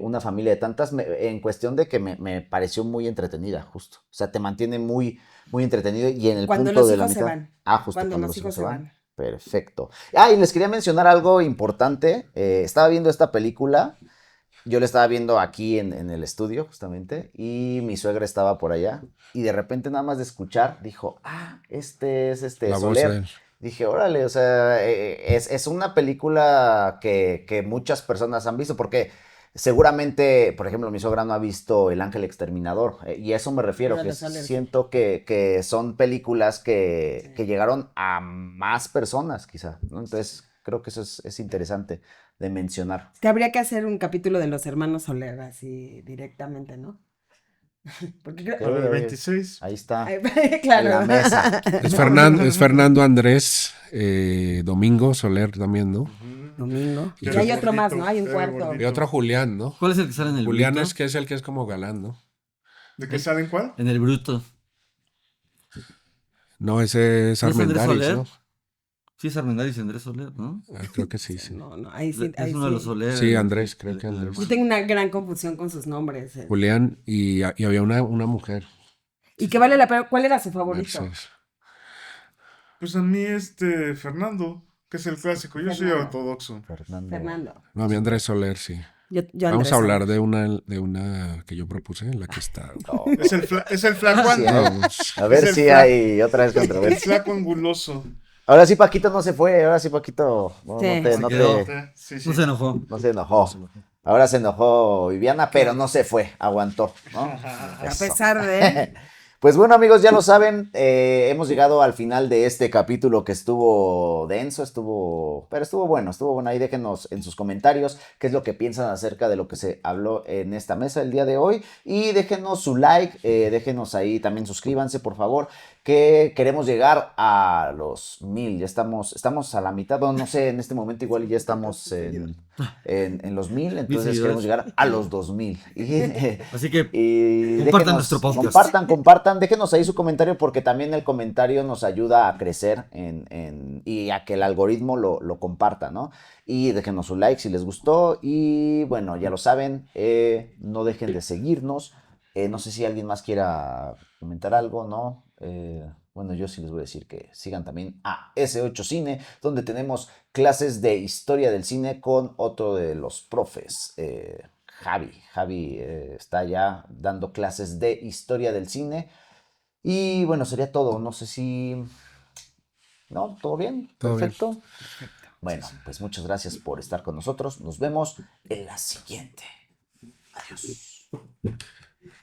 Una familia de tantas, en cuestión de que me pareció muy entretenida, justo. O sea, te mantiene muy, muy entretenido y en el
Cuando
punto
los
de la
hijos se
mitad.
van.
Ah, justo
Cuando
cuando
los
los hijos
hijos
se
se
van.
van.
Perfecto. Ah, y les quería mencionar algo importante. Estaba viendo esta película. Yo la estaba viendo aquí en el estudio, justamente, y mi suegra estaba por allá. Y de repente, nada más de escuchar, dijo: Ah, este es
La voz de
Soler.
él.
Dije: Órale, o sea, es una película que muchas personas han visto, porque seguramente, por ejemplo, mi suegra no ha visto El Ángel Exterminador, y a eso me refiero,
Pero
que
los alergia.
siento que son películas que
Sí.
llegaron a más personas, quizá, ¿no? Entonces, creo que eso es interesante de mencionar.
Que habría que hacer un capítulo de los hermanos Soler, así directamente, ¿no? Porque creo-
A ver, 26.
Ahí está.
claro.
En la mesa.
Es Fernando Andrés, Domingo Soler también, ¿no?
Domingo. Y
Era
hay otro más,
gordito,
¿no? Hay un
era
cuarto.
gordito.
Y otro Julián, ¿no?
¿Cuál es el que sale en el
Julián
bruto?
es el que es como galán, ¿no?
¿De qué salen cuál?
En el bruto.
No, ese es
¿No es Andrés
Armendáriz,
Soler?
¿no?
Sí, es Armendáriz y Andrés Soler, ¿no?
Creo que sí, sí.
No, ahí sí.
Es
Ahí
uno de los
sí.
Soler.
Sí, Andrés, creo que Andrés.
Yo tengo una gran confusión con sus nombres.
Julián y había una mujer,
Y que vale la pena. ¿Cuál era su favorito?
Mercedes.
Pues a mí Fernando, que es el clásico. Yo soy
Fernando.
ortodoxo.
Fernando.
No, había Andrés Soler, sí.
Yo
Vamos
Andrés
a hablar
Soler.
de una que yo propuse, en la que está.
Es el flaco
Sí,
anguloso.
a ver
Es el
si
fla-
hay otra vez
El
controversia.
flaco anguloso.
Ahora sí, Paquito no se fue. Ahora sí, Paquito no,
Sí.
Se quedó.
Sí, sí.
No se enojó.
no se enojó. Ahora se enojó Viviana, pero no se fue. Aguantó, ¿no?
A
Eso.
pesar de.
Pues bueno, amigos, ya lo saben, hemos llegado al final de este capítulo que estuvo denso, pero estuvo bueno. Ahí déjenos en sus comentarios qué es lo que piensan acerca de lo que se habló en esta mesa el día de hoy. Y déjenos su like, déjenos ahí también suscríbanse, por favor, que queremos llegar a los 1000. Ya estamos a la mitad, no sé, en este momento igual ya estamos en los 1000, entonces
seguidores.
queremos llegar a los 2000.
Así que
Y
compartan nuestro podcast.
Compartan, déjenos ahí su comentario porque también el comentario nos ayuda a crecer y a que el algoritmo lo comparta, ¿no? Y déjenos su like si les gustó y bueno, ya lo saben, no dejen de seguirnos. No sé si alguien más quiera comentar algo, ¿no? Bueno, yo sí les voy a decir que sigan también a S8 Cine, donde tenemos clases de historia del cine con otro de los profes, Javi está ya dando clases de historia del cine. Y bueno, sería todo. No sé si... ¿No? ¿Todo bien?
Todo bien.
Perfecto. Bueno, pues muchas gracias por estar con nosotros. Nos vemos en la siguiente. Adiós.